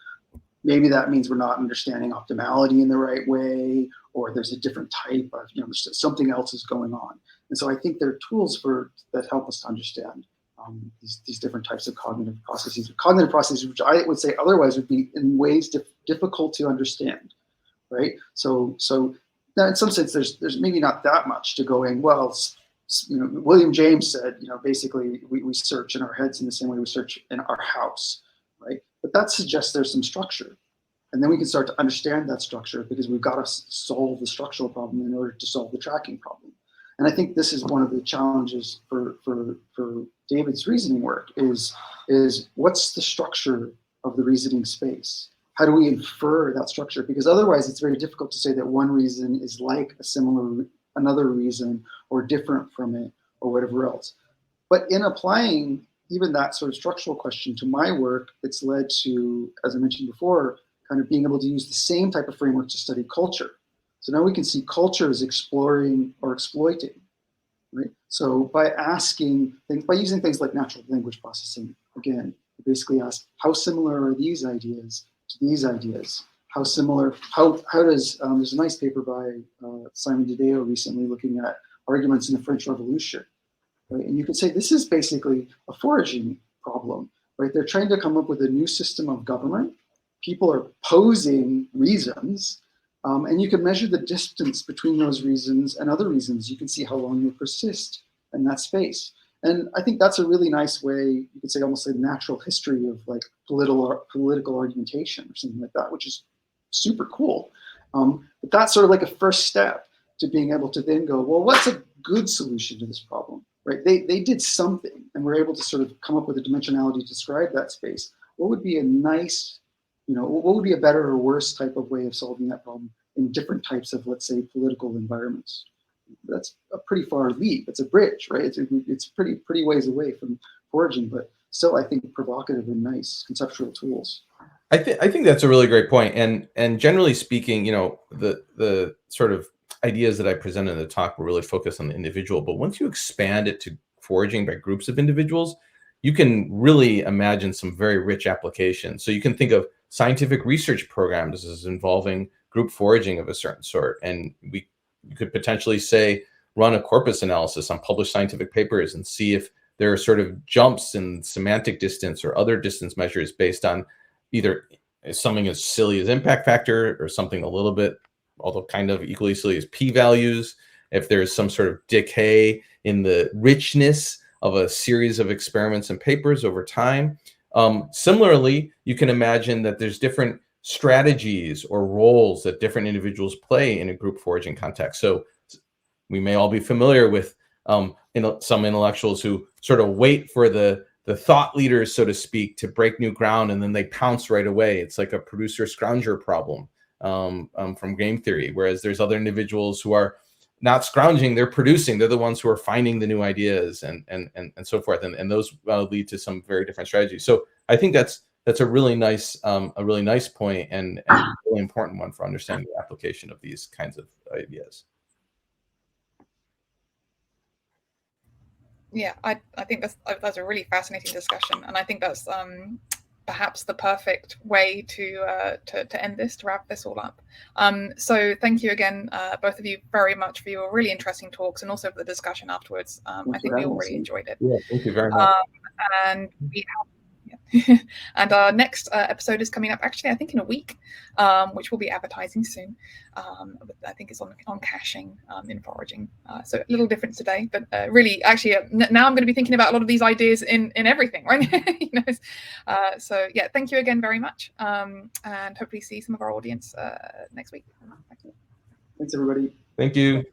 Speaker 3: maybe that means we're not understanding optimality in the right way, or there's a different type of, something else is going on. And so I think there are tools that help us to understand these different types of cognitive processes, which I would say otherwise would be in ways difficult to understand, right? So now in some sense, there's maybe not that much to going, well, William James said, basically we search in our heads in the same way we search in our house, right? But that suggests there's some structure. And then we can start to understand that structure, because we've got to solve the structural problem in order to solve the tracking problem. And I think this is one of the challenges for David's reasoning work is what's the structure of the reasoning space? How do we infer that structure? Because otherwise it's very difficult to say that one reason is like another reason, or different from it, or whatever else. But in applying even that sort of structural question to my work, it's led to, as I mentioned before, kind of being able to use the same type of framework to study culture. So now we can see culture as exploring or exploiting, right? So by using things like natural language processing, again, we basically ask, how similar are these ideas to these ideas? How similar, how does, there's a nice paper by Simon Dedeo recently looking at arguments in the French Revolution, right? And you could say this is basically a foraging problem, right? They're trying to come up with a new system of government. People are posing reasons, and you can measure the distance between those reasons and other reasons. You can see how long they persist in that space. And I think that's a really nice way, you could say almost a natural history of like political argumentation or something like that, which is super cool. But that's sort of like a first step to being able to then go, well, what's a good solution to this problem, right? They did something and were able to sort of come up with a dimensionality to describe that space. What would be a nice, what would be a better or worse type of way of solving that problem in different types of, let's say, political environments? That's a pretty far leap. It's a bridge, right? It's pretty ways away from foraging, but still, I think provocative and nice conceptual tools.
Speaker 2: I think that's a really great point. And generally speaking, the sort of ideas that I presented in the talk were really focused on the individual. But once you expand it to foraging by groups of individuals, you can really imagine some very rich applications. So you can think of scientific research programs as involving group foraging of a certain sort. And you could potentially say, run a corpus analysis on published scientific papers and see if there are sort of jumps in semantic distance or other distance measures based on either something as silly as impact factor or something a little bit, although kind of equally silly, as p-values. If there's some sort of decay in the richness of a series of experiments and papers over time. Similarly, you can imagine that there's different strategies or roles that different individuals play in a group foraging context. So we may all be familiar with some intellectuals who sort of wait for the thought leaders, so to speak, to break new ground, and then they pounce right away. It's like a producer scrounger problem from game theory, whereas there's other individuals who are not scrounging, they're producing. They're the ones who are finding the new ideas and so forth, and those lead to some very different strategies. So I think that's a really nice point and a really important one for understanding the application of these kinds of ideas.
Speaker 1: Yeah, I think that's a really fascinating discussion, and I think that's perhaps the perfect way to end this, to wrap this all up. So thank you again, both of you, very much for your really interesting talks and also for the discussion afterwards. I think we all really enjoyed it.
Speaker 2: Yeah, thank you very much.
Speaker 1: And we have. And our next episode is coming up, actually, I think in a week, which we'll be advertising soon. I think it's on caching in foraging. So a little different today, but really, actually, now I'm going to be thinking about a lot of these ideas in everything, right? So yeah, thank you again very much, and hopefully see some of our audience next week.
Speaker 3: Thanks, everybody.
Speaker 2: Thank you.